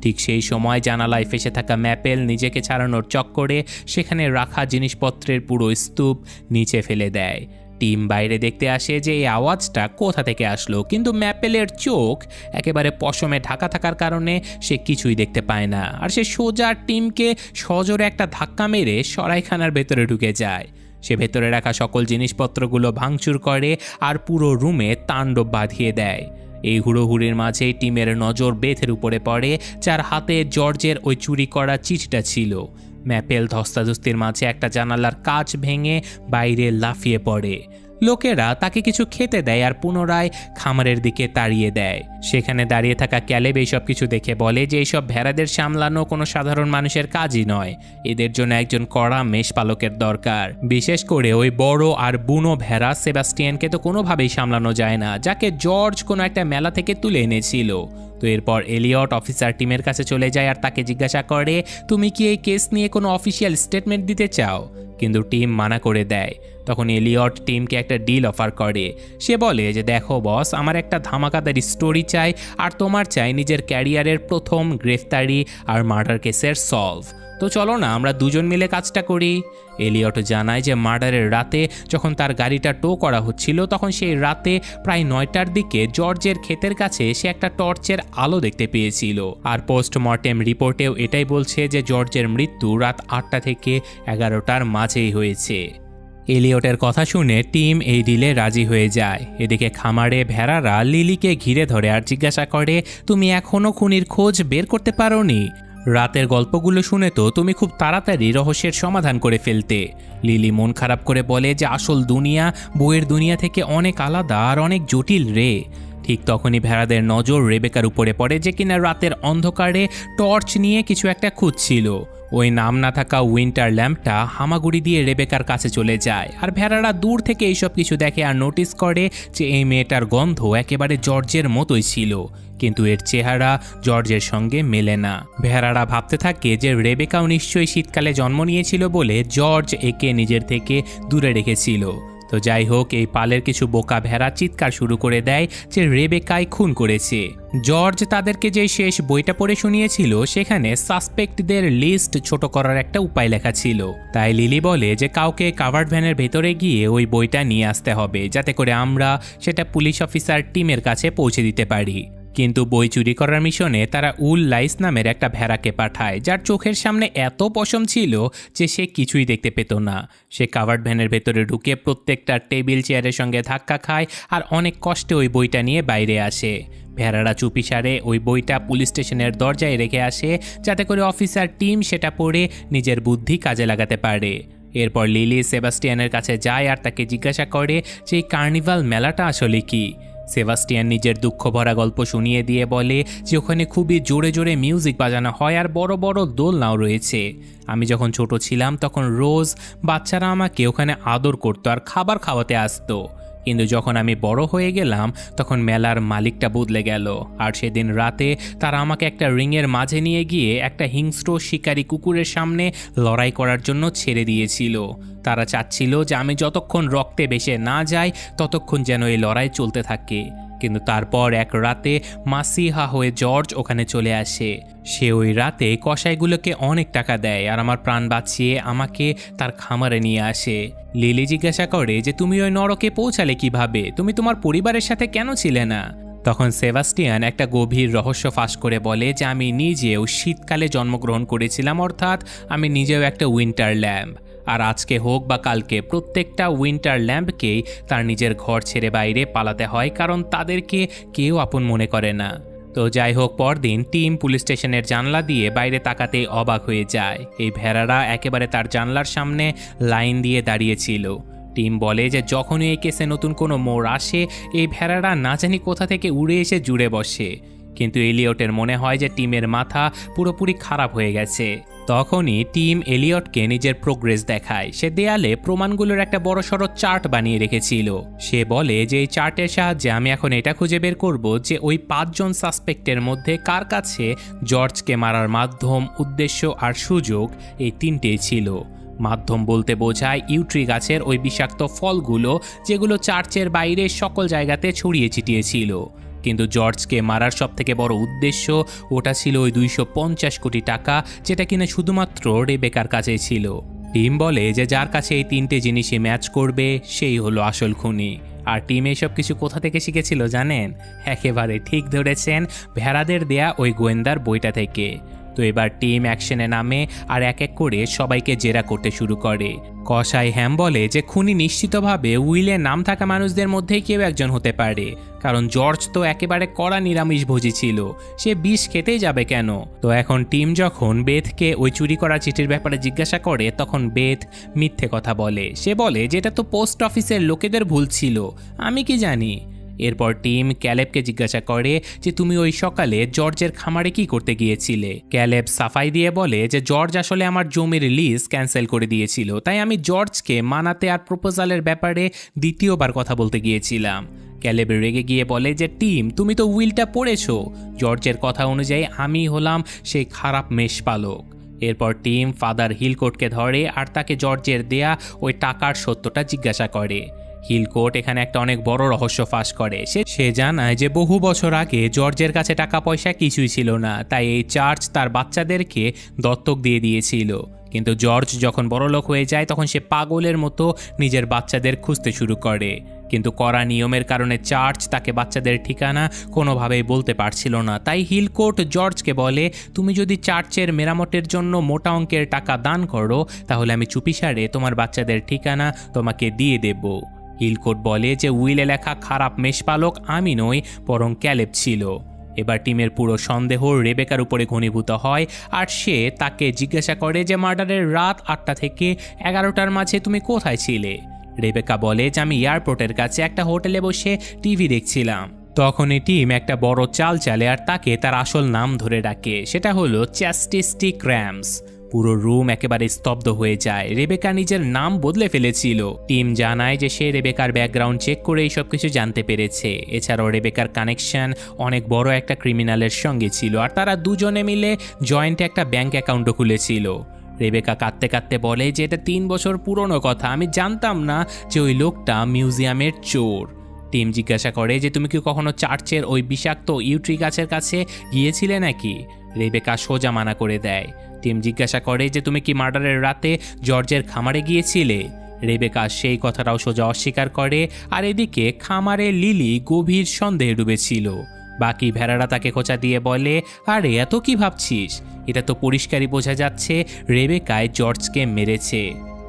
ঠিক সেই সময় জানালায় ফেসে থাকা ম্যাপেল নিজেকে ছাড়ানোর চক্করে সেখানে রাখা জিনিসপত্রের পুরো স্তূপ নিচে ফেলে দেয়। টিম বাইরে দেখতে আসে যে এই আওয়াজটা কোথা থেকে আসলো, কিন্তু ম্যাপেলের চোখ একেবারে পশমে ঢাকা থাকার কারণে সে কিছুই দেখতে পায় না, আর সে সোজা টিমকে সজোরে একটা ধাক্কা মেরে সরাইখানার ভেতরে ঢুকে যায়। সে ভেতরে রাখা সকল জিনিসপত্রগুলো ভাঙচুর করে আর পুরো রুমে তাণ্ডব বাঁধিয়ে দেয়। এই হুড়োহুড়ির মাঝেই টিমের নজর বেথের উপরে পড়ে, যার হাতে জর্জের ওই চুরি করা চিঠিটা ছিল। ম্যাপেল ধস্তাধস্তির মাঝে একটা জানালার কাঁচ ভেঙে বাইরে লাফিয়ে পড়ে। লোকেরা তাকে কিছু খেতে দেয় আর পুনরায় খামারের দিকে তাড়িয়ে দেয়। সেখানে দাঁড়িয়ে থাকা ক্যালেব এইসব কিছু দেখে বলে যে এইসব ভেড়াদের সামলানো কোনো সাধারণ মানুষের কাজই নয়, এদের জন্য একজন কড়া মেষপালকের দরকার। বিশেষ করে ওই বড় আর বুনো ভেড়া সেবাস্টিয়ানকে তো কোনোভাবেই সামলানো যায় না, যাকে জর্জ কোনো একটা মেলা থেকে তুলে এনেছিল। তো এরপর এলিয়ট অফিসার টিমের কাছে চলে যায় আর তাকে জিজ্ঞাসা করে তুমি কি এই কেস নিয়ে কোনো অফিসিয়াল স্টেটমেন্ট দিতে চাও, কিন্তু টিম মানা করে দেয়। তখন এলিয়ট টিমকে একটা ডিল অফার করে। সে বলে যে দেখো বস, আমার একটা ধামাকাদার স্টোরি চাই, আর তোমার চাই নিজের ক্যারিয়ারের প্রথম গ্রেফতারি আর মার্ডার কেসের সলভ। তো চলো না আমরা 2 জন মিলে কাজটা করি। এলিয়ট জানায় যে মার্ডারের রাতে যখন তার গাড়িটা টো করা হচ্ছিল, তখন সেই রাতে প্রায় 9টার দিকে জর্জের ক্ষেতের কাছে সে একটা টর্চের আলো দেখতে পেয়েছিল। আর পোস্টমর্টেম রিপোর্টেও এটাই বলছে যে জর্জের মৃত্যু রাত 8টা থেকে 11টার মাঝেই হয়েছে। এলিয়টের কথা শুনে টিম এই ডিলে রাজি হয়ে যায়। এদিকে খামারে ভেড়ারা লিলিকে ঘিরে ধরে আর জিজ্ঞাসা করে, তুমি এখনও খুনির খোঁজ বের করতে পারোনি? রাতের গল্পগুলো শুনে তো তুমি খুব তাড়াতাড়ি রহস্যের সমাধান করে ফেলতে। লিলি মন খারাপ করে বলে যে আসল দুনিয়া বইয়ের দুনিয়া থেকে অনেক আলাদা আর অনেক জটিল রে। ঠিক তখনই ভেড়াদের নজর রেবেকার উপরে পড়ে, যে কিনা রাতের অন্ধকারে টর্চ নিয়ে কিছু একটা খুঁজছিল। ওই নাম না থাকা উইন্টার ল্যাম্পটা হামাগুড়ি দিয়ে রেবেকার কাছে চলে যায়, আর ভেড়ারা দূর থেকে এইসব কিছু দেখে আর নোটিস করে যে এই মেয়েটার গন্ধ একেবারে জর্জের মতোই ছিল, কিন্তু এর চেহারা জর্জের সঙ্গে মেলে না। ভেড়ারা ভাবতে থাকে যে রেবেকাও নিশ্চয়ই শীতকালে জন্ম নিয়েছিল বলে জর্জ একে নিজের থেকে দূরে রেখেছিল। তো যাই হোক, এই পালের কিছু বোকা ভেড়া চিৎকার শুরু করে দেয় যে রেবেকাই খুন করেছে। জর্জ তাদেরকে যে শেষ বইটা পড়ে শুনিয়েছিল সেখানে সাসপেক্টদের লিস্ট ছোট করার একটা উপায় লেখা ছিল। তাই লিলি বলে যে কাউকে কাভার্ড ভ্যানের ভেতরে গিয়ে ওই বইটা নিয়ে আসতে হবে, যাতে করে আমরা সেটা পুলিশ অফিসার টিমের কাছে পৌঁছে দিতে পারি। কিন্তু বই চুরি করার মিশনে তারা উল লাইস নামের একটা ভেড়াকে পাঠায়, যার চোখের সামনে এত পশম ছিল যে সে কিছুই দেখতে পেত না। সে কাভার্ড ভ্যানের ভেতরে ঢুকে প্রত্যেকটা টেবিল চেয়ারের সঙ্গে ধাক্কা খায় আর অনেক কষ্টে ওই বইটা নিয়ে বাইরে আসে। ভেড়ারা চুপিসারে ওই বইটা পুলিশ স্টেশনের দরজায় রেখে আসে, যাতে করে অফিসার টিম সেটা পড়ে নিজের বুদ্ধি কাজে লাগাতে পারে। এরপর লিলি সেবাস্টিয়ানের কাছে যায় আর তাকে জিজ্ঞাসা করে যে এই কার্নিভাল মেলাটা আসলে কি। সেবাস্টিয়ান নিজের দুঃখ ভরা গল্প শুনিয়ে দিয়ে বলে যে ওখানে খুবই জোরে জোরে মিউজিক বাজানো হয় আর বড় বড় দোলনাও রয়েছে। আমি যখন ছোট ছিলাম তখন রোজ বাচ্চারা আমাকে ওখানে আদর করতো আর খাবার খাওয়াতে আসতো, কিন্তু যখন আমি বড় হয়ে গেলাম তখন মেলার মালিকটা বদলে গেল, আর সেদিন রাতে তারা আমাকে একটা রিংয়ের মাঝে নিয়ে গিয়ে একটা হিংস্র শিকারী কুকুরের সামনে লড়াই করার জন্য ছেড়ে দিয়েছিল। তারা চাচ্ছিল যে আমি যতক্ষণ রক্তে ভেসে না যাই ততক্ষণ যেন এই লড়াই চলতে থাকে। কিন্তু তারপর এক রাতে মাসিহা হয়ে জর্জ ওখানে চলে আসে। সে ওই রাতে কসাইগুলোকে অনেক টাকা দেয় আর আমার প্রাণ বাঁচিয়ে আমাকে তার খামারে নিয়ে আসে। লিলি জিজ্ঞাসা করে যে তুমি ওই নরকে পৌঁছালে কিভাবে, তুমি তোমার পরিবারের সাথে কেন ছিলে না? তখন সেবাস্টিয়ান একটা গভীর রহস্য ফাঁস করে বলে যে আমি নিজেও শীতকালে জন্মগ্রহণ করেছিলাম, অর্থাৎ আমি নিজেও একটা উইন্টার ল্যাম্প। আর আজকে হোক বা কালকে প্রত্যেকটা উইন্টার ল্যাম্পকেই তার নিজের ঘর ছেড়ে বাইরে পালাতে হয়, কারণ তাদেরকে কেউ আপন মনে করে না। তো যাই হোক, পরদিন টিম পুলিশ স্টেশনের জানলা দিয়ে বাইরে তাকাতে অবাক হয়ে যায়। এই ভেড়ারা একেবারে তার জানলার সামনে লাইন দিয়ে দাঁড়িয়েছিল। টিম বলে যে যখনই এই কেসে নতুন কোনো মোড় আসে এই ভেড়ারা না জানি কোথা থেকে উড়ে এসে জুড়ে বসে। কিন্তু এলিয়টের মনে হয় যে টিমের মাথা পুরোপুরি খারাপ হয়ে গেছে। তখনই টিম এলিয়টকে নিজের প্রোগ্রেস দেখায়। সে দেয়ালে প্রমাণগুলোর একটা বড়সড় চার্ট বানিয়ে রেখেছিল। সে বলে যে এই চার্টের সাহায্যে আমি এখন এটা খুঁজে বের করব যে ওই 5 জন সাসপেক্টের মধ্যে কার কাছে জর্জকে মারার মাধ্যম, উদ্দেশ্য আর সুযোগ এই তিনটেই ছিল। মাধ্যম বলতে বোঝায় ইউট্রি গাছের ওই বিষাক্ত ফলগুলো, যেগুলো চার্চের বাইরে সকল জায়গাতে ছড়িয়ে ছিটিয়ে ছিল। কিন্তু জর্জকে মারার সবথেকে বড় উদ্দেশ্য ওটা ছিল ওই 250 কোটি টাকা, যেটা কিনা শুধুমাত্র রেবেকার কাছেই ছিল। টিম বলে যে যার কাছে এই তিনটে জিনিসই ম্যাচ করবে সেই হলো আসল খুনি। আর টিম এইসব কিছু কোথা থেকে শিখেছিল জানেন? একেবারে ঠিক ধরেছেন, ভেড়াদের দেয়া ওই গোয়েন্দার বইটা থেকে। তো এবার টিম অ্যাকশনে নামে আর এক এক করে সবাইকে জেরা করতে শুরু করে। কসাই হ্যাম বলে যে খুনি নিশ্চিতভাবে উইলে নাম থাকা মানুষদের মধ্যেই কেউ একজন হতে পারে, কারণ জর্জ তো একেবারে কড়া নিরামিষভোজী ছিল, সে বিষ খেতেই যাবে কেন? তো এখন টিম যখন বেথকে ওই চুরি করা চিঠির ব্যাপারে জিজ্ঞাসা করে তখন বেথ মিথ্যে কথা বলে। সে বলে যে এটা তো পোস্ট অফিসের লোকেদের ভুল ছিল, আমি কি জানি। এরপর টিম ক্যালেবকে জিজ্ঞাসা করে যে তুমি ওই সকালে জর্জের খামারে কি করতে গিয়েছিলে? ক্যালেব সাফাই দিয়ে বলে যে জর্জ আসলে আমার জমির লিজ ক্যান্সেল করে দিয়েছিল, তাই আমি জর্জকে মানাতে আর প্রপোজালের ব্যাপারে দ্বিতীয়বার কথা বলতে গিয়েছিলাম। ক্যালেব রেগে গিয়ে বলে যে টিম, তুমি তো উইলটা পড়েছো। জর্জের কথা অনুযায়ী আমি হলাম সেই খারাপ মেষপালক। এরপর টিম ফাদার হিলকোটকে ধরে আর তাকে জর্জের দেয়া ওই টাকার সত্যটা জিজ্ঞাসা করে। হিলকোট এখানে একটা অনেক বড় রহস্য ফাঁস করে। সে জানায় যে বহু বছর আগে জর্জের কাছে টাকা পয়সা কিছুই ছিল না, তাই এই চার্চ তার বাচ্চাদেরকে দত্তক দিয়ে দিয়েছিল। কিন্তু জর্জ যখন বড়লোক হয়ে যায় তখন সে পাগলের মতো নিজের বাচ্চাদের খুঁজতে শুরু করে। কিন্তু কড়া নিয়মের কারণে চার্চ তাকে বাচ্চাদের ঠিকানা কোনোভাবেই বলতে পারছিল না। তাই হিলকোর্ট জর্জকে বলে, তুমি যদি চার্চের মেরামতের জন্য মোটা অঙ্কের টাকা দান করো তাহলে আমি চুপিসারে তোমার বাচ্চাদের ঠিকানা তোমাকে দিয়ে দেব। হিলকোর্ট বলে যে উইলে লেখা খারাপ মেষপালক আমি নই, বরং ক্যালেব ছিল। এবার টিমের পুরো সন্দেহ রেবেকার উপরে ঘনীভূত হয় আর সে তাকে জিজ্ঞাসা করে যে মার্ডারের রাত 8টা থেকে 11টার মাঝে তুমি কোথায় ছিলে। রেবেকা বলে যে আমি এয়ারপোর্টের কাছে একটা হোটেলে বসে টিভি দেখছিলাম। তখনই টিম একটা বড় চাল চালে আর তাকে তার আসল নাম ধরে ডাকে, সেটা হলো চ্যাস্টিস্টি ক্র্যামস। পুরো রুম একেবারে স্তব্ধ হয়ে যায়। রেবেকা নিজের নাম বদলে ফেলেছিল। টিম জানায় যে সে রেবেকার ব্যাকগ্রাউন্ড চেক করে এই সব কিছু জানতে পেরেছে। এছাড়াও রেবেকার কানেকশন অনেক বড় একটা ক্রিমিনালের সঙ্গে ছিল আর তারা দুজনে মিলে জয়েন্টে একটা ব্যাংক অ্যাকাউন্টও খুলেছিল। রেবেকা কাঁদতে কাঁদতে বলে যে এটা 3 বছর পুরনো কথা, আমি জানতাম না যে ওই লোকটা মিউজিয়ামের চোর। টিম জিজ্ঞাসা করে যে তুমি কি কখনো চার্চের ওই বিষাক্ত ইউট্রি গাছের কাছে গিয়েছিলে নাকি। রেবেকা সোজা মানা করে দেয়। টিম জিজ্ঞাসা করে যে তুমি কি মার্ডারের রাতে জর্জের খামারে গিয়েছিলে। রেবেকা সেই কথাটাও সোজা অস্বীকার করে। আর এদিকে খামারে লিলি গভীর সন্দেহে ডুবেছিল। বাকি ভেড়ারা তাকে খোঁচা দিয়ে বলে, আরে এত কি ভাবছিস, এটা তো পরিষ্কারই বোঝা যাচ্ছে রেবেকায় জর্জকে মেরেছে।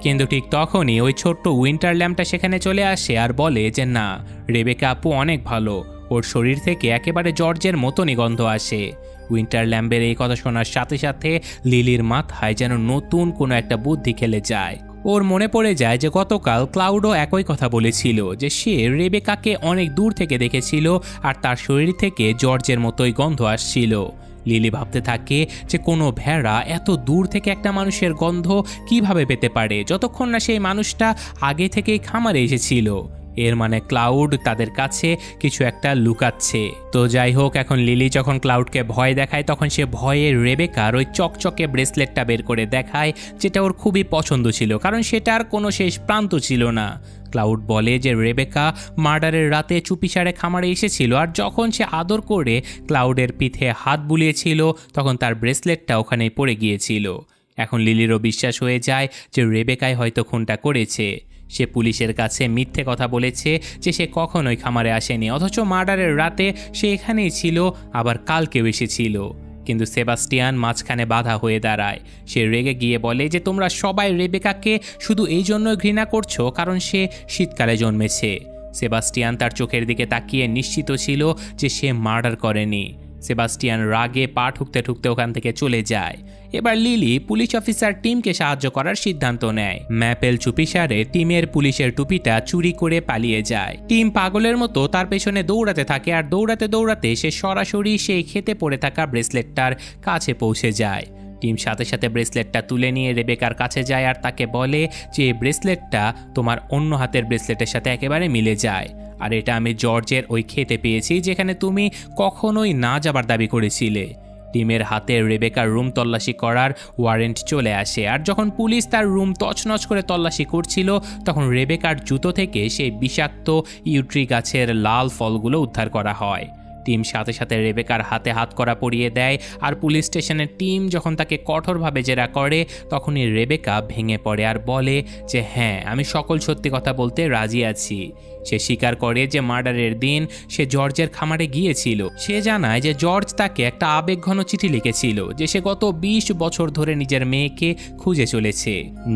কিন্তু ঠিক তখনই ওই ছোট্ট উইন্টার ল্যাম্পটা সেখানে চলে আসে আর বলে যে না, রেবেকা আপু অনেক ভালো, ওর শরীর থেকে একেবারে জর্জের মতনই গন্ধ আসে। উইন্টার ল্যাম্পের এই কথা শোনার সাথে সাথে লিলির মাথায় যেন নতুন কোনো একটা বুদ্ধি খেলে যায়। ওর মনে পড়ে যায় যে গতকাল ক্লাউডও একই কথা বলেছিল যে সে রেবেকাকে অনেক দূর থেকে দেখেছিল আর তার শরীর থেকে জর্জের মতোই গন্ধ আসছিল। লিলি ভাবতে থাকে যে কোনো ভেড়া এত দূর থেকে একটা মানুষের গন্ধ কিভাবে পেতে পারে যতক্ষণ না সেই মানুষটা আগে থেকেই খামারে এসেছিল। এর মানে ক্লাউড তাদের কাছে কিছু একটা লুকাচ্ছে। তো যাই হোক, এখন লিলি যখন ক্লাউডকে ভয় দেখায় তখন সে ভয়ে রেবেকার ওই চকচকে ব্রেসলেটটা বের করে দেখায়, যেটা ওর খুবই পছন্দ ছিল কারণ সেটার কোনো শেষ প্রান্ত ছিল না। ক্লাউড বলে যে রেবেকা মার্ডারের রাতে চুপিসারে খামারে এসেছিল আর যখন সে আদর করে ক্লাউডের পিঠে হাত বুলিয়েছিল তখন তার ব্রেসলেটটা ওখানেই পড়ে গিয়েছিল। এখন লিলিরও বিশ্বাস হয়ে যায় যে রেবেকাই হয়তো খুনটা করেছে। সে পুলিশের কাছে মিথ্যে কথা বলেছে যে সে কখনোই খামারে আসেনি, অথচ মার্ডারের রাতে সে এখানেই ছিল, আবার কালকেও এসেছিল। কিন্তু সেবাস্টিয়ান মাঝখানে বাধা হয়ে দাঁড়ায়। সে রেগে গিয়ে বলে যে তোমরা সবাই রেবেকাকে শুধু এই জন্য ঘৃণা করছো কারণ সে শীতকালে জন্মেছে। সেবাস্টিয়ান তার চোখের দিকে তাকিয়ে নিশ্চিত ছিল যে সে মার্ডার করেনি। সেবাস্টিয়ান রাগে পা ঠুকতে ঠুকতে ওখান থেকে চলে যায়। এবার লিলি পুলিশ অফিসার টিমকে সাহায্য করার সিদ্ধান্ত নেয়। ম্যাপেল চুপিসারে টিমের পুলিশের টুপিটা চুরি করে পালিয়ে যায়। টিম পাগলের মতো তার পেছনে দৌড়াতে থাকে আর দৌড়াতে দৌড়াতে সে সরাসরি সেই খেতে পড়ে থাকা ব্রেসলেটটার কাছে পৌঁছে যায়। টিম সাথে সাথে ব্রেসলেটটা তুলে নিয়ে রেবেকার কাছে যায় আর তাকে বলে যে এই ব্রেসলেটটা তোমার অন্য হাতের ব্রেসলেটের সাথে একেবারে মিলে যায়, আর এটা আমি জর্জের ওই খেতে পেয়েছি যেখানে তুমি কখনোই না যাবার দাবি করেছিলে। টিমের হাতে রেবেকার রুম তল্লাশি করার ওয়ারেন্ট চলে আসে আর যখন পুলিশ তার রুম তছনছ করে তল্লাশি করছিল তখন রেবেকার জুতো থেকে সেই বিষাক্ত ইউট্রি গাছের লাল ফলগুলো উদ্ধার করা হয়। টিম সাথে সাথে রেবেকার হাতে হাত করা পরিয়ে দেয় আর পুলিশ স্টেশনের টিম যখন তাকে কঠোরভাবে জেরা করে তখনই রেবেকা ভেঙে পড়ে আর বলে যে হ্যাঁ, আমি সকল সত্যি কথা বলতে রাজি আছি। সে স্বীকার করে যে মার্ডারের দিন সে জর্জের খামারে গিয়েছিল। সে জানায় যে জর্জ তাকে একটা আবেগঘন চিঠি লিখেছিল যে সে গত 20 বছর ধরে নিজের মেয়েকে খুঁজে চলেছে।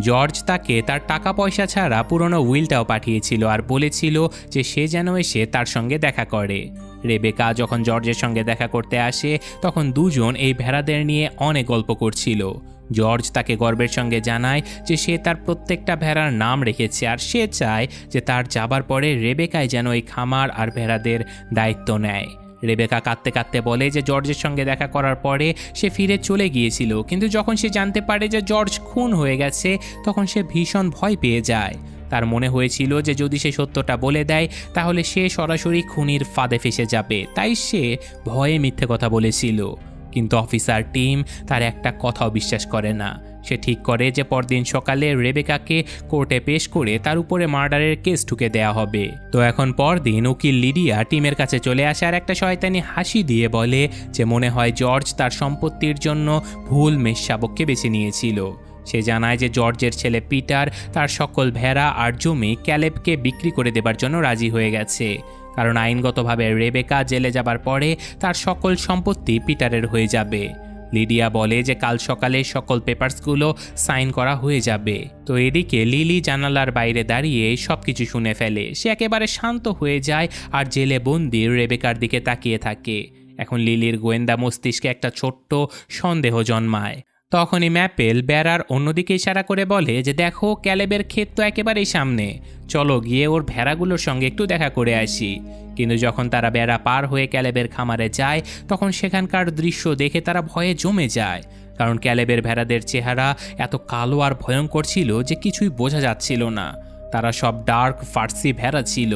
জর্জ তাকে তার টাকা পয়সা ছাড়া পুরনো উইলটাও পাঠিয়েছিল আর বলেছিল যে সে যেন এসে তার সঙ্গে দেখা করে। রেবেকা যখন জর্জের সঙ্গে দেখা করতে আসে তখন দুজন এই ভেড়াদের নিয়ে অনেক গল্প করছিল। জর্জ তাকে গর্বের সঙ্গে জানায় যে সে তার প্রত্যেকটা ভেড়ার নাম রেখেছে আর সে চায় যে তার যাবার পরে রেবেকাই যেন এই খামার আর ভেড়াদের দায়িত্ব নেয়। রেবেকা কাঁদতে কাঁদতে বলে যে জর্জের সঙ্গে দেখা করার পরে সে ফিরে চলে গিয়েছিল, কিন্তু যখন সে জানতে পারে যে জর্জ খুন হয়ে গেছে তখন সে ভীষণ ভয় পেয়ে যায়। তার মনে হয়েছিল যে যদি সে সত্যটা বলে দেয় তাহলে সে সরাসরি খুনির ফাঁদে ফেসে যাবে, তাই সে ভয়ে মিথ্যে কথা বলেছিল। কিন্তু অফিসার টিম তার একটা কথাও বিশ্বাস করে না। সে ঠিক করে যে পরদিন সকালে রেবেকাকে কোর্টে পেশ করে তার উপরে মার্ডারের কেস ঠুকে দেয়া হবে। তো এখন পরদিন উকিল লিডিয়া টিমের কাছে চলে আসে আর একটা শয়তানি হাসি দিয়ে বলে যে মনে হয় জর্জ তার সম্পত্তির জন্য ভুল মেষশাবককে বেছে নিয়েছিল। সে জানায় যে জর্জের ছেলে পিটার তার সকল ভেড়া আর জমি ক্যালেবকে বিক্রি করে দেবার জন্য রাজি হয়ে গেছে, কারণ আইনগতভাবে রেবেকা জেলে যাবার পরে তার সকল সম্পত্তি পিটারের হয়ে যাবে। লিডিয়া বলে যে কাল সকালে সকল পেপারসগুলো সাইন করা হয়ে যাবে। তো এদিকে লিলি জানালার বাইরে দাঁড়িয়ে সবকিছু শুনে ফেলে। সে একেবারে শান্ত হয়ে যায় আর জেলে বন্দি রেবেকার দিকে তাকিয়ে থাকে। এখন লিলির গোয়েন্দা মস্তিষ্কে একটা ছোট্ট সন্দেহ জন্মায়। তখনই ম্যাপেল বেড়ার অন্যদিকে ইশারা করে বলে যে দেখো, ক্যালেবের ক্ষেত তো একেবারেই সামনে, চলো গিয়ে ওর ভেড়াগুলোর সঙ্গে একটু দেখা করে আসি। কিন্তু যখন তারা বেড়া পার হয়ে ক্যালেবের খামারে যায়, তখন সেখানকার দৃশ্য দেখে তারা ভয়ে জমে যায়, কারণ ক্যালেবের ভেড়াদের চেহারা এত কালো আর ভয়ঙ্কর ছিল যে কিছুই বোঝা যাচ্ছিল না। তারা সব ডার্ক ফার্সি ভেড়া ছিল।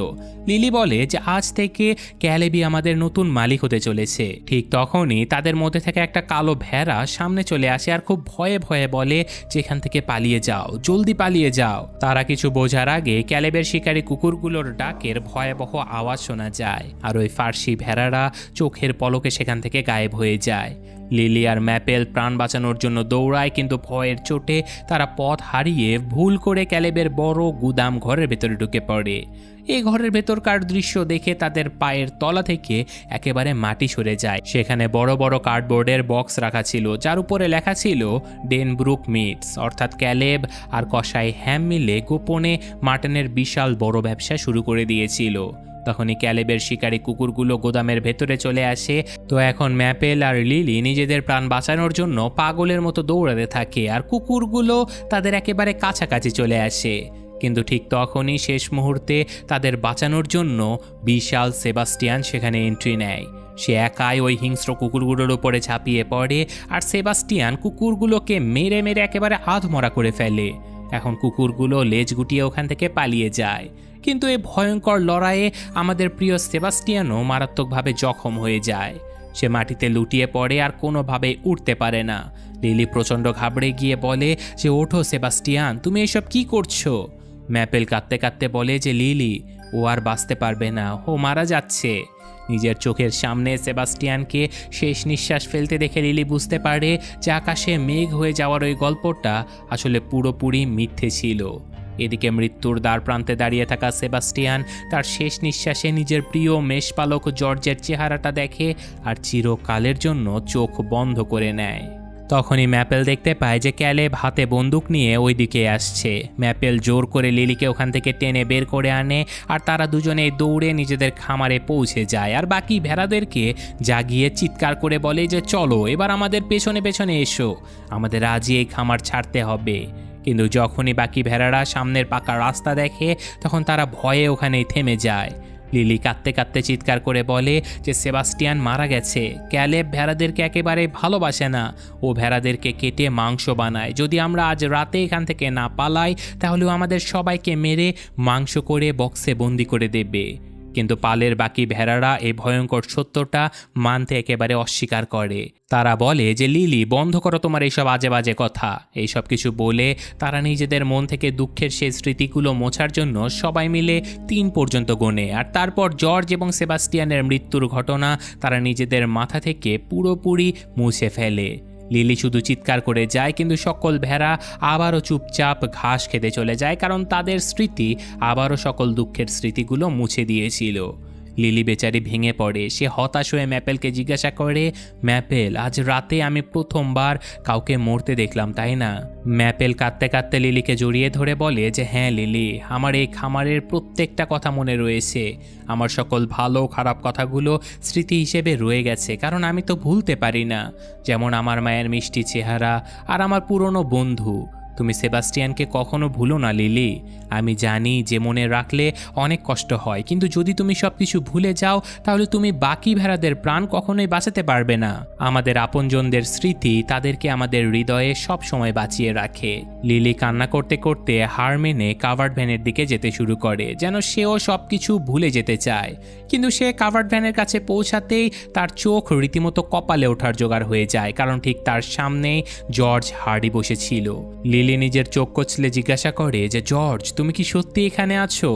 লিলি বলে যে আজ থেকে ক্যালেবি আমাদের নতুন মালিক হতে চলেছে। ঠিক তখনই তাদের মধ্যে থেকে একটা কালো ভেড়া সামনে চলে আসে আর খুব ভয়ে ভয়ে বলে যে এখান থেকে পালিয়ে যাও, জলদি পালিয়ে যাও। তারা কিছু বোঝার আগে ক্যালেবের শিকারী কুকুরগুলোর ডাকের ভয়াবহ আওয়াজ শোনা যায়, আর ওই ফার্সি ভেড়ারা চোখের পলকে সেখান থেকে গায়েব হয়ে যায়। লিলি আর ম্যাপেল প্রাণ বাঁচানোর জন্য দৌড়ায়, কিন্তু ভয়ের চোটে তারা পথ হারিয়ে ভুল করে ক্যালেবের বড় গুদাম ঘরের ভেতরে ঢুকে পড়ে। এই ঘরের ভেতরকার দৃশ্য দেখে তাদের পায়ের তলা থেকে একেবারে মাটি সরে যায়। সেখানে বড় বড় কার্ডবোর্ডের বক্স রাখা ছিল, যার উপরে লেখা ছিল ডেনব্রুক মিটস, অর্থাৎ ক্যালেব আর কসাই হ্যাম মিলে গোপনে মাটনের বিশাল বড় ব্যবসা শুরু করে দিয়েছিল। তখনই ক্যালেবের শিকারী কুকুরগুলো গোদামের ভেতরে চলে আসে। তো এখন ম্যাপেল আর লিলি নিজেদের প্রাণ বাঁচানোর জন্য পাগলের মতো দৌড়াতে থাকে, আর কুকুরগুলো তাদের একেবারে কাছাকাছি চলে আসে। কিন্তু ঠিক তখনই শেষ মুহূর্তে তাদের বাঁচানোর জন্য বিশাল সেবাস্টিয়ান সেখানে এন্ট্রি নেয়। সে একাই ওই হিংস্র কুকুরগুলোর উপরে ঝাঁপিয়ে পড়ে, আর সেবাস্টিয়ান কুকুরগুলোকে মেরে মেরে একেবারে আধমরা করে ফেলে। এখন কুকুরগুলো লেজ গুটিয়ে ওখান থেকে পালিয়ে যায়, কিন্তু এই ভয়ঙ্কর লড়াইয়ে আমাদের প্রিয় সেবাস্টিয়ানও মারাত্মকভাবে জখম হয়ে যায়। সে মাটিতে লুটিয়ে পড়ে আর কোনোভাবে উঠতে পারে না। লিলি প্রচণ্ড ঘাবড়ে গিয়ে বলে যে ওঠো সেবাস্টিয়ান, তুমি এসব কি করছো? ম্যাপেল কাঁদতে কাঁদতে বলে যে লিলি, ও আর বাঁচতে পারবে না, ও মারা যাচ্ছে। নিজের চোখের সামনে সেবাস্টিয়ানকে শেষ নিঃশ্বাস ফেলতে দেখে লিলি বুঝতে পারে যে আকাশে মেঘ হয়ে যাওয়ার ওই গল্পটা আসলে পুরোপুরি মিথ্যে ছিল। এদিকে মৃত্যুর দ্বার প্রান্তে দাঁড়িয়ে থাকা সেবাস্টিয়ান তার শেষ নিঃশ্বাসে নিজের প্রিয় মেষপালক জর্জের চেহারাটা দেখে আর চিরকালের জন্য চোখ বন্ধ করে নেয়। তখনই ম্যাপেল দেখতে পায় যে ক্যালেব হাতে বন্দুক নিয়ে ওই দিকে আসছে। ম্যাপেল জোর করে লিলিকে ওখান থেকে টেনে বের করে আনে, আর তারা দুজনেই দৌড়ে নিজেদের খামারে পৌঁছে যায়, আর বাকি ভেড়াদেরকে জাগিয়ে চিৎকার করে বলে যে চলো এবার আমাদের পেছনে পেছনে এসো, আমাদের আজই এই খামার ছাড়তে হবে। কিন্তু যখনই বাকি ভেড়ারা সামনের পাকা রাস্তা দেখে, তখন তারা ভয়ে ওখানেই থেমে যায়। লিলি কাঁদতে কাঁদতে চিৎকার করে বলে যে সেবাস্টিয়ান মারা গেছে। ক্যালেব ভেড়াদেরকে একেবারে ভালোবাসে না, ও ভেড়াদেরকে কেটে মাংস বানায়। যদি আমরা আজ রাতে এখান থেকে না পালাই, তাহলেও আমাদের সবাইকে মেরে মাংস করে বক্সে বন্দি করে দেবে। কিন্তু পালের বাকি ভেড়ারা এই ভয়ঙ্কর সত্যটা মানতে একেবারে অস্বীকার করে। তারা বলে যে লিলি, বন্ধ করো তোমার এইসব আজে বাজে কথা। এইসব কিছু বলে তারা নিজেদের মন থেকে দুঃখের সেই স্মৃতিগুলো মোছার জন্য সবাই মিলে 3 পর্যন্ত গোনে, আর তারপর জর্জ এবং সেবাস্টিয়ানের মৃত্যুর ঘটনা তারা নিজেদের মাথা থেকে পুরোপুরি মুছে ফেলে। লিলি শুধু চিৎকার করে যায়, কিন্তু সকল ভেড়া আবারও চুপচাপ ঘাস খেতে চলে যায়, কারণ তাদের স্মৃতি আবারও সকল দুঃখের স্মৃতিগুলো মুছে দিয়েছিল। লিলি বেচারি ভেঙে পড়ে। সে হতাশ হয়ে ম্যাপেলকে জিজ্ঞাসা করে, ম্যাপেল, আজ রাতে আমি প্রথমবার কাউকে মরতে দেখলাম, তাই না? ম্যাপেল কাঁদতে কাঁদতে লিলিকে জড়িয়ে ধরে বলে যে হ্যাঁ লিলি, আমার এই খামারের প্রত্যেকটা কথা মনে রয়েছে। আমার সকল ভালো খারাপ কথাগুলো স্মৃতি হিসেবে রয়ে গেছে, কারণ আমি তো ভুলতে পারি না। যেমন আমার মায়ের মিষ্টি চেহারা আর আমার পুরনো বন্ধু। তুমি সেবাস্টিয়ানকে কখনো ভুলো না লিলি। আমি জানি যে মনে রাখলে অনেক কষ্ট হয়, কিন্তু যদি তুমি সব কিছু ভুলে যাও, তাহলে তুমি বাকি ভেড়াদের প্রাণ কখনোই বাঁচাতে পারবে না। আমাদের আপনজনদের স্মৃতি তাদেরকে আমাদের হৃদয়ে সব সময় বাঁচিয়ে রাখে। লিলি কান্না করতে করতে হার মেনে কাভার্ড ভ্যানের দিকে যেতে শুরু করে, যেন সেও সব কিছু ভুলে যেতে চায়। কিন্তু সে কাভার্ড ভ্যানের কাছে পৌঁছাতেই তার চোখ রীতিমতো কপালে ওঠার জোগাড় হয়ে যায়, কারণ ঠিক তার সামনেই জর্জ হার্ডি বসেছিল। লিলি নিজের চোখ কচলে জিজ্ঞাসা করে যে জর্জ, তুমি কি সত্যি এখানে আছো?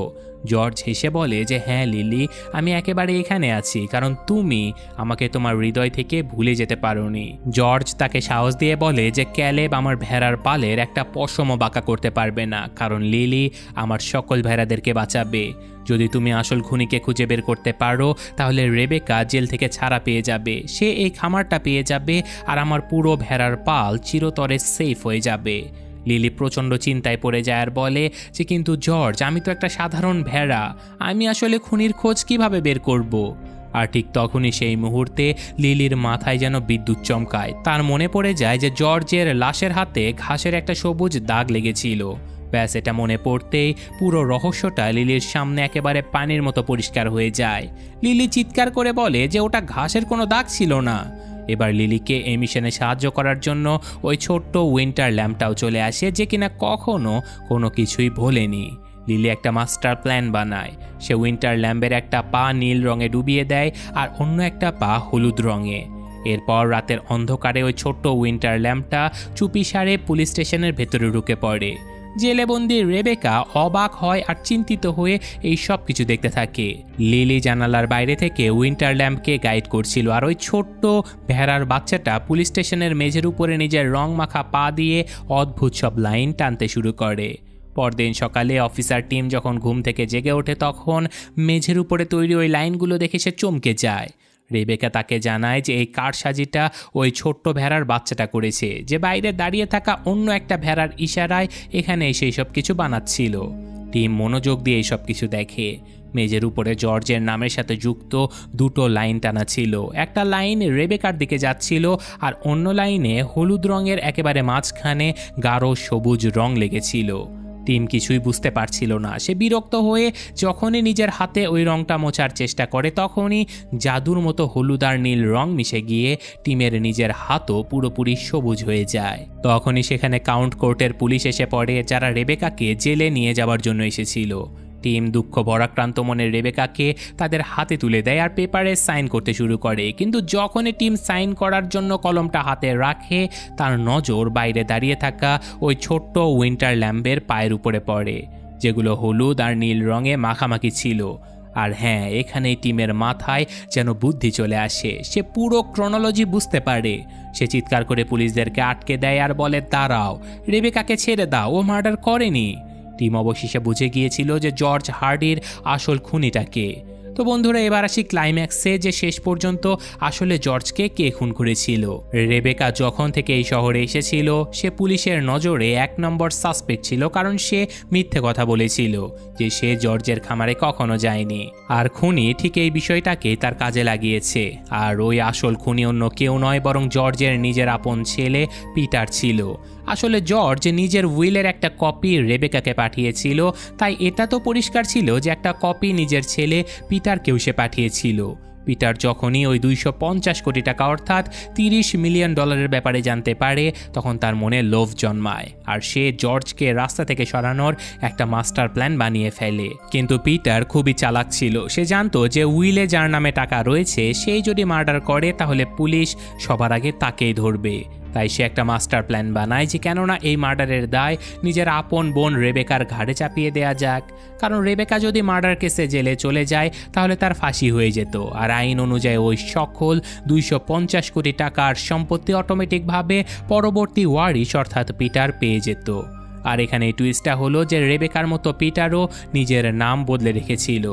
জর্জ হেসে বলে যে হ্যাঁ লিলি, আমি একেবারে এখানে আছি কারণ তুমি আমাকে তোমার হৃদয় থেকে ভুলে যেতে পারোনি। জর্জ তাকে সাহস দিয়ে বলে যে ক্যালেব আমার ভেড়ার পালের একটা পশমও বাঁকা করতে পারবে না, কারণ লিলি আমার সকল ভেড়াদেরকে বাঁচাবে। যদি তুমি আসল খুনিকে খুঁজে বের করতে পারো তাহলে রেবেকা জেল থেকে ছাড়া পেয়ে যাবে, সে এই খামারটা পেয়ে যাবে আর আমার পুরো ভেড়ার পাল চিরতরে সেফ হয়ে যাবে। লিলি প্রচণ্ড চিন্তায় পড়ে যায় আর বলে যে কিন্তু জর্জ, আমি তো একটা সাধারণ ভেড়া, আমি আসলে খুনির খোঁজ কিভাবে বের করব? আর ঠিক তখনই সেই মুহূর্তে লিলির মাথায় যেন বিদ্যুৎ চমকায়। তার মনে পড়ে যায় যে জর্জের লাশের হাতে ঘাসের একটা সবুজ দাগ লেগেছিল। ব্যাস, এটা মনে পড়তেই পুরো রহস্যটা লিলির সামনে একেবারে পানির মতো পরিষ্কার হয়ে যায়। লিলি চিৎকার করে বলে যে ওটা ঘাসের কোনো দাগ ছিল না। এবার লিলিকে এই মিশনে সাহায্য করার জন্য ওই ছোট্ট উইন্টার ল্যাম্পটাও চলে আসে, যে কিনা কখনো কোনো কিছুই ভোলেনি। লিলি একটা মাস্টার প্ল্যান বানায়। সে উইন্টার ল্যাম্পের একটা পা নীল রঙে ডুবিয়ে দেয় আর অন্য একটা পা হলুদ রঙে। এরপর রাতের অন্ধকারে ওই ছোট্ট উইন্টার ল্যাম্পটা চুপিসারে পুলিশ স্টেশনের ভেতরে ঢুকে পড়ে। জেলেবন্দি রেবেকা অবাক হয় আর চিন্তিত হয়ে এই সব কিছু দেখতে থাকে। লিলি জানালার বাইরে থেকে উইন্টার ল্যাম্পকে গাইড করছিল, আর ওই ছোট্ট ভেড়ার বাচ্চাটা পুলিশ স্টেশনের মেঝের উপরে নিজের রং মাখা পা দিয়ে অদ্ভুত সব লাইন টানতে শুরু করে। পরদিন সকালে অফিসার টিম যখন ঘুম থেকে জেগে ওঠে তখন মেঝের উপরে তৈরি ওই লাইনগুলো দেখে সে চমকে যায়। রেবেকা তাকে জানায় যে এই কারসাজিটা ওই ছোট্ট ভেড়ার বাচ্চাটা করেছে, যে বাইরে দাঁড়িয়ে থাকা অন্য একটা ভেড়ার ইশারায় এখানে এসে সব কিছু বানাচ্ছিল। টিম মনোযোগ দিয়ে এইসব কিছু দেখে। মেঝের উপরে জর্জের নামের সাথে যুক্ত দুটো লাইন টানা ছিল। একটা লাইন রেবেকার দিকে যাচ্ছিল আর অন্য লাইনে হলুদ রঙের একেবারে মাঝখানে গাঢ় সবুজ রং লেগেছিল। টিম কিছুই বুঝতে পারছিল না। সে বিরক্ত হয়ে যখনই নিজের হাতে ওই রংটা মোছার চেষ্টা করে তখনই জাদুর মতো হলুদ আর নীল রং মিশে গিয়ে টিমের নিজের হাতও পুরোপুরি সবুজ হয়ে যায়। তখনই সেখানে কাউন্ট কোর্টের পুলিশ এসে পড়ে, যারা রেবেকাকে জেলে নিয়ে যাওয়ার জন্য এসেছিল। টিম দুঃখ ভরাক্রান্ত মনে রেবেকাকে তাদের হাতে তুলে দেয় আর পেপারে সাইন করতে শুরু করে। কিন্তু যখনই টিম সাইন করার জন্য কলমটা হাতে রাখে তার নজর বাইরে দাঁড়িয়ে থাকা ওই ছোট্ট উইন্টার ল্যাম্পের পায়ের উপরে পড়ে, যেগুলো হলুদ আর নীল রঙে মাখামাখি ছিল। আর হ্যাঁ, এখানেই টিমের মাথায় যেন বুদ্ধি চলে আসে। সে পুরো ক্রোনোলজি বুঝতে পারে। সে চিৎকার করে পুলিশদেরকে আটকে দেয় আর বলে, দাঁড়াও, রেবেকাকে ছেড়ে দাও, ও মার্ডার করেনি। টিম অবশেষে বুঝে গিয়েছিল যে জর্জ হার্ডির আসল খুনিটাকে। তো বন্ধুরা, এবার আসি ক্লাইম্যাক্সে, যে শেষ পর্যন্ত আসলে জর্জকে কে খুন করেছিল। রেবেকা যখন থেকে এই শহরে এসেছিল সে পুলিশের নজরে 1 নম্বর সাসপেক্ট ছিল, কারণ সে মিথ্যে কথা বলেছিল যে সে জর্জের খামারে কখনো যায়নি। আর খুনি ঠিক এই বিষয়টাকে তার কাজে লাগিয়েছে। আর ওই আসল খুনি অন্য কেউ নয়, বরং জর্জের নিজের আপন ছেলে পিটার ছিল। আসলে জর্জ নিজের উইলের একটা কপি রেবেকাকে পাঠিয়েছিল, তাই এটা তো পরিষ্কার ছিল যে একটা কপি নিজের ছেলে পিটারকেও সে পাঠিয়েছিল। পিটার যখনই ওই 250 কোটি টাকা অর্থাৎ $30 মিলিয়ন ব্যাপারে জানতে পারে তখন তার মনে লোভ জন্মায় আর সে জর্জকে রাস্তা থেকে সরানোর একটা মাস্টার প্ল্যান বানিয়ে ফেলে। কিন্তু পিটার খুবই চালাক ছিল। সে জানতো যে উইলে যার নামে টাকা রয়েছে সেই যদি মার্ডার করে তাহলে পুলিশ সবার আগে তাকেই ধরবে। তাই সে একটা মাস্টার প্ল্যান বানায় যে কেননা এই মার্ডারের দায় নিজের আপন বোন রেবেকার ঘাড়ে চাপিয়ে দেয়া যাক, কারণ রেবেকা যদি মার্ডার কেসে জেলে চলে যায় তাহলে তার ফাঁসি হয়ে যেত আর আইন অনুযায়ী ওই সকল 250 কোটি টাকার সম্পত্তি অটোমেটিকভাবে পরবর্তী ওয়ারিশ অর্থাৎ পিটার পেয়ে যেত। আর এখানে টুইস্টটা হলো যে রেবেকার মতো পিটারও নিজের নাম বদলে রেখেছিল।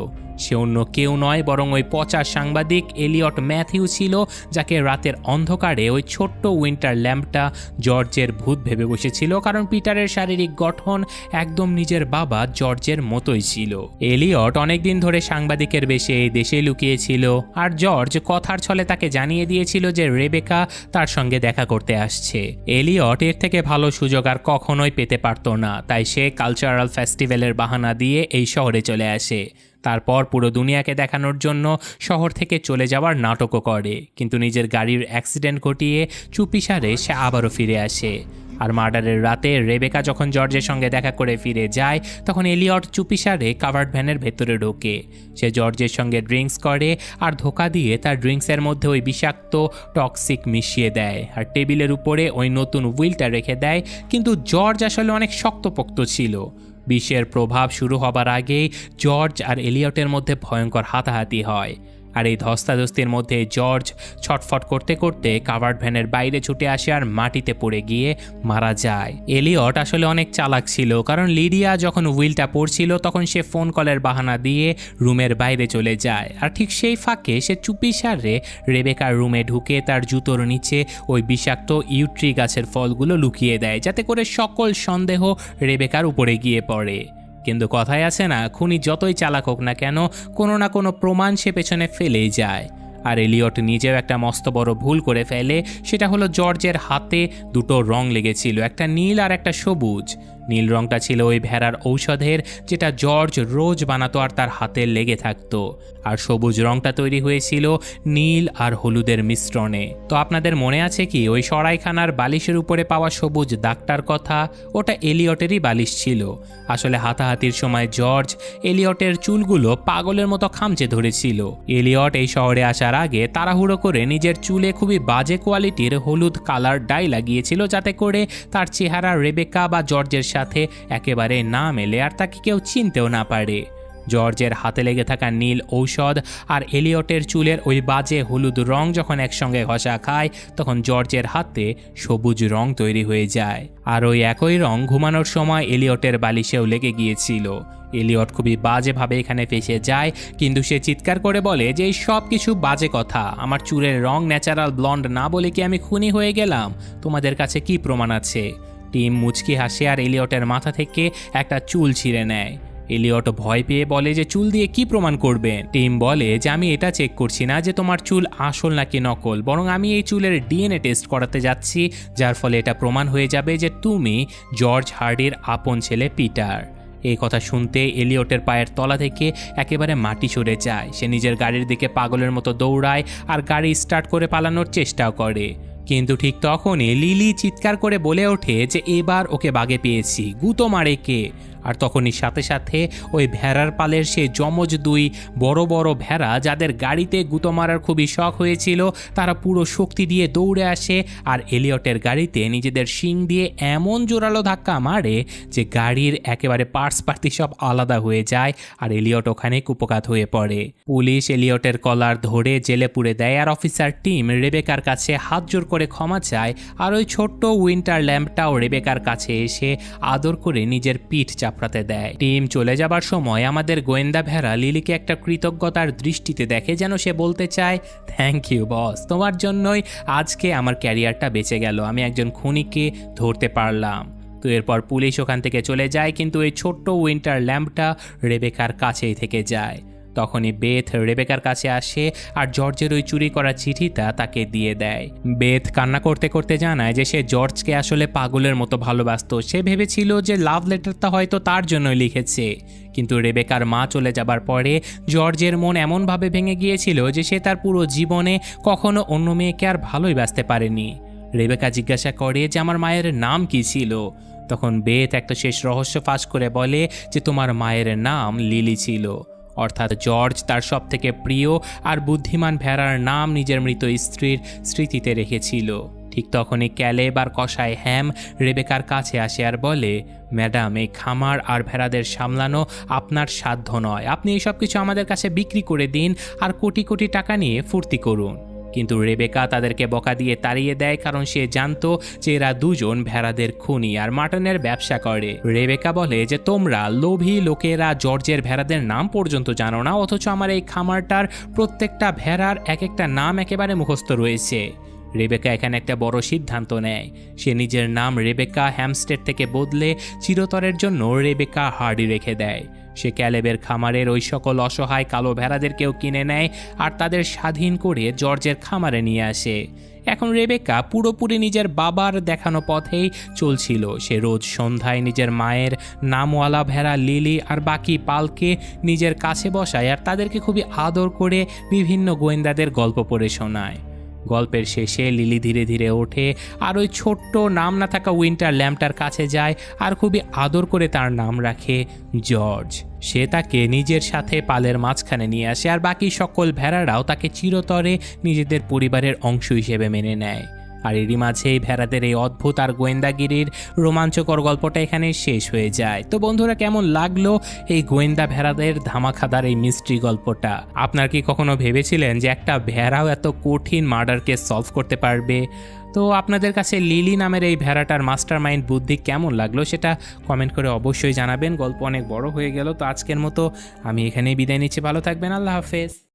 সে অন্য কেউ নয় বরং ওই পচা সাংবাদিক এলিয়ট ম্যাথিউ ছিল, যাকে রাতের অন্ধকারে ওই ছোট্ট উইন্টার ল্যাম্পটা জর্জের ভূত ভেবে বসেছিল, কারণ পিটারের শারীরিক গঠন একদম নিজের বাবা জর্জের মতোই ছিল। এলিয়ট অনেকদিন ধরে সাংবাদিকের বেশে এই দেশে লুকিয়েছিল আর জর্জ কথার ছলে তাকে জানিয়ে দিয়েছিল যে রেবেকা তার সঙ্গে দেখা করতে আসছে। এলিয়ট এর থেকে ভালো সুযোগ আর কখনোই পেতে পারত না, তাই সে কালচারাল ফেস্টিভ্যালের বাহানা দিয়ে এই শহরে চলে আসে। তারপর পুরো দুনিয়াকে দেখানোর জন্য শহর থেকে চলে যাওয়ার নাটকও করে, কিন্তু নিজের গাড়ির অ্যাক্সিডেন্ট ঘটিয়ে চুপিসারে সে আবারও ফিরে আসে। আর মার্ডারের রাতে রেবেকা যখন জর্জের সঙ্গে দেখা করে ফিরে যায় তখন এলিয়ট চুপিসারে কাভার্ড ভ্যানের ভেতরে ঢোকে। সে জর্জের সঙ্গে ড্রিঙ্কস করে আর ধোঁকা দিয়ে তার ড্রিঙ্কসের মধ্যে ওই বিষাক্ত টক্সিক মিশিয়ে দেয় আর টেবিলের উপরে ওই নতুন উইলটা রেখে দেয়। কিন্তু জর্জ আসলে অনেক শক্তপোক্ত ছিল। বিষের প্রভাব শুরু হবার আগেই জর্জ আর এলিয়টের মধ্যে ভয়ঙ্কর হাতাহাতি হয়। আর এই ধস্তাধস্তির মধ্যে জর্জ ছটফট করতে করতে কাভার্ড ভ্যানের বাইরে ছুটে আসে আর মাটিতে পড়ে গিয়ে মারা যায়। এলিয়ট আসলে অনেক চালাক ছিল, কারণ লিডিয়া যখন উইলটা পড়ছিল তখন সে ফোন কলের বাহানা দিয়ে রুমের বাইরে চলে যায়। আর ঠিক সেই ফাঁকে সে চুপিসারে রেবেকার রুমে ঢুকে তার জুতোর নিচে ওই বিষাক্ত ইউট্রি গাছের ফলগুলো লুকিয়ে দেয়, যাতে করে সকল সন্দেহ রেবেকার উপরে গিয়ে পড়ে। কিন্তু কথায় আছে না, খুনি যতই চালাক হোক না কেন, কোনো না কোনো প্রমাণ সে পেছনে ফেলেই যায়। আর এলিয়ট নিজেও একটা মস্ত বড় ভুল করে ফেলে। সেটা হলো জর্জের হাতে দুটো রং লেগেছিল, একটা নীল আর একটা সবুজ। নীল রংটা ছিল ওই ভেড়ার ঔষধের, যেটা জর্জ রোজ বানাতো আর তার হাতে লেগে থাকতো। আর সবুজ রংটা তৈরি হয়েছিল নীল আর হলুদের মিশ্রণে। তো আপনাদের মনে আছে কি ওই সরাইখানার বালিশের উপরে পাওয়া সবুজ দাগটার কথা? ওটা এলিয়টেরই বালিশ ছিল। আসলে হাতাহাতির সময় জর্জ এলিয়টের চুলগুলো পাগলের মতো খামচে ধরেছিল। এলিয়ট এই শহরে আসার আগে তাড়াহুড়ো করে নিজের চুলে খুবই বাজে কোয়ালিটির হলুদ কালার ডাই লাগিয়েছিল, যাতে করে তার চেহারা রেবেকা বা জর্জের সাথে একেবারে না মেলে আর তাকে কেউ চিনতেও না পারে। জর্জের হাতে লেগে থাকা নীল ঔষধ আর এলিয়টের চুলের ওই বাজে হলুদ রং যখন একসঙ্গে ঘষা খায়, তখন জর্জের হাতে সবুজ রং তৈরি হয়ে যায়। আর ওই একই রং ঘুমানোর সময় এলিয়টের বালিশেও লেগে গিয়েছিল। এলিয়ট খুবই বাজেভাবে এখানে ফেসে যায়, কিন্তু সে চিৎকার করে বলে যে এই সব কিছু বাজে কথা, আমার চুলের রং ন্যাচারাল ব্লন্ড না বলে কি আমি খুনি হয়ে গেলাম? তোমাদের কাছে কি প্রমাণ আছে? টিম মুচকি হাসে আর এলিয়টের মাথা থেকে একটা চুল ছিঁড়ে নেয়। এলিয়ট ভয় পেয়ে বলে যে চুল দিয়ে কি প্রমাণ করবেন? টিম বলে যে আমি এটা চেক করছি না যে তোমার চুল আসল নাকি নকল, বরং আমি এই চুলের ডিএনএ টেস্ট করাতে যাচ্ছি, যার ফলে এটা প্রমাণ হয়ে যাবে যে তুমি জর্জ হার্ডির আপন ছেলে পিটার। এই কথা শুনতে এলিয়টের পায়ের তলা থেকে একেবারে মাটি সরে যায়। সে নিজের গাড়ির দিকে পাগলের মতো দৌড়ায় আর গাড়ি স্টার্ট করে পালানোর চেষ্টাও করে। কিন্তু ঠিক তখনই লিলি চিৎকার করে বলে ওঠে যে এবার ওকে বাগে পেয়েছি, গুতো মারে কে? আর তখনই সাথে সাথে ওই ভেড়ার পালের সে যমজ দুই বড় বড় ভেড়া, যাদের গাড়িতে গুতো মারার খুবই শখ হয়েছিল, তারা পুরো শক্তি দিয়ে দৌড়ে আসে আর এলিয়টের গাড়িতে নিজেদের শিং দিয়ে এমন জোরালো ধাক্কা মারে যে গাড়ির একেবারে পার্টস পাতি সব আলাদা হয়ে যায় আর এলিয়ট ওখানে কুপকাত হয়ে পড়ে। পুলিশ এলিয়টের কলার ধরে জেলে পুরে দেয় আর অফিসার টিম রেবেকার কাছে হাত জোর করে ক্ষমা চায়। আর ওই ছোট্ট উইন্টার ল্যাম্পটাও রেবেকার কাছে এসে আদর করে নিজের পিঠ চাপড়াতে দেয়। টিম চলে যাবার সময় আমাদের গোয়েন্দা ভেড়া লিলিকে একটা কৃতজ্ঞতার দৃষ্টিতে দেখে, যেন সে বলতে চায় থ্যাংক ইউ বস, তোমার জন্যই আজকে আমার ক্যারিয়ারটা বেঁচে গেল, আমি একজন খুনিকে ধরতে পারলাম। তো এরপর পুলিশ ওখান থেকে চলে যায়, কিন্তু এই ছোট্ট উইন্টার ল্যাম্পটা রেবেকার কাছেই থেকে যায়। তখনই বেথ রেবেকার কাছে আসে আর জর্জের ওই চুরি করা চিঠিটা তাকে দিয়ে দেয়। বেথ কান্না করতে করতে জানায় যে সে জর্জকে আসলে পাগলের মতো ভালোবাসতো। সে ভেবেছিল যে লাভ লেটারটা হয়তো তার জন্যই লিখেছে, কিন্তু রেবেকার মা চলে যাবার পরে জর্জের মন এমনভাবে ভেঙে গিয়েছিল যে সে তার পুরো জীবনে কখনো অন্য মেয়েকে আর ভালোই বাসতে পারেনি। রেবেকা জিজ্ঞাসা করে যে আমার মায়ের নাম কি ছিল? তখন বেথ একটা শেষ রহস্য ফাঁস করে বলে যে তোমার মায়ের নাম লিলি ছিল, অর্থাৎ জর্জ তার সব থেকে প্রিয় আর বুদ্ধিমান ভেড়ার নাম নিজের মৃত স্ত্রীর স্মৃতিতে রেখেছিল। ঠিক তখনই ক্যালেব আর কসাই হ্যাম রেবেকার কাছে আসে আর বলে, ম্যাডাম, এই খামার আর ভেড়াদের সামলানো আপনার সাধ্য নয়, আপনি এই সব কিছু আমাদের কাছে বিক্রি করে দিন আর কোটি কোটি টাকা নিয়ে ফুর্তি করুন। কিন্তু রেবেকা তাদেরকে বকা দিয়ে তাড়িয়ে দেয়, কারণ সে জানতো যে এরা দুজন ভেড়াদের খুনি আর মাটনের ব্যবসা করে। রেবেকা বলে যে তোমরা লোভী লোকেরা জর্জের ভেড়াদের নাম পর্যন্ত জানো না, অথচ আমার এই খামারটার প্রত্যেকটা ভেড়ার এক একটা নাম একেবারে মুখস্থ রয়েছে। রেবেকা এখানে একটা বড় সিদ্ধান্ত নেয়। সে নিজের নাম রেবেকা হ্যামস্টেড থেকে বদলে চিরতরের জন্য রেবেকা হার্ডি রেখে দেয়। সে ক্যালেবের খামারের ওই সকল অসহায় কালো ভেড়াদেরকেও কিনে নেয় আর তাদের স্বাধীন করে জর্জের খামারে নিয়ে আসে। এখন রেবেকা পুরোপুরি নিজের বাবার দেখানো পথেই চলছিল। সে রোজ সন্ধ্যায় নিজের মায়ের নামওয়ালা ভেড়া লিলি আর বাকি পালকে নিজের কাছে বসায় আর তাদেরকে খুবই আদর করে বিভিন্ন গোয়েন্দাদের গল্প পড়ে শোনায়। গল্পের শেষে লিলি ধীরে ধীরে ওঠে আর ওই ছোট্ট নাম না থাকা উইন্টার ল্যাম্পটার কাছে যায় আর খুবই আদর করে তার নাম রাখে জর্জ। সে তাকে নিজের সাথে পালের মাঝখানে নিয়ে আসে আর বাকি সকল ভেড়ারাও তাকে চিরতরে নিজেদের পরিবারের অংশ হিসেবে মেনে নেয়। আর এরই মাঝে এই ভেড়াদের এই অদ্ভুত আর গোয়েন্দাগিরির রোমাঞ্চকর গল্পটা এখানে শেষ হয়ে যায়। তো বন্ধুরা, কেমন লাগলো এই গোয়েন্দা ভেড়াদের ধামাখাদার এই মিস্ট্রি গল্পটা? আপনার কি কখনো ভেবেছিলেন যে একটা ভেড়াও এত কঠিন মার্ডার কেস সলভ করতে পারবে? তো আপনাদের কাছে লিলি নামের এই ভেড়াটার মাস্টার মাইন্ড বুদ্ধি কেমন লাগলো সেটা কমেন্ট করে অবশ্যই জানাবেন। গল্প অনেক বড় হয়ে গেল, তো আজকের মতো আমি এখানেই বিদায় নিচ্ছি। ভালো থাকবেন, আল্লাহ হাফেজ।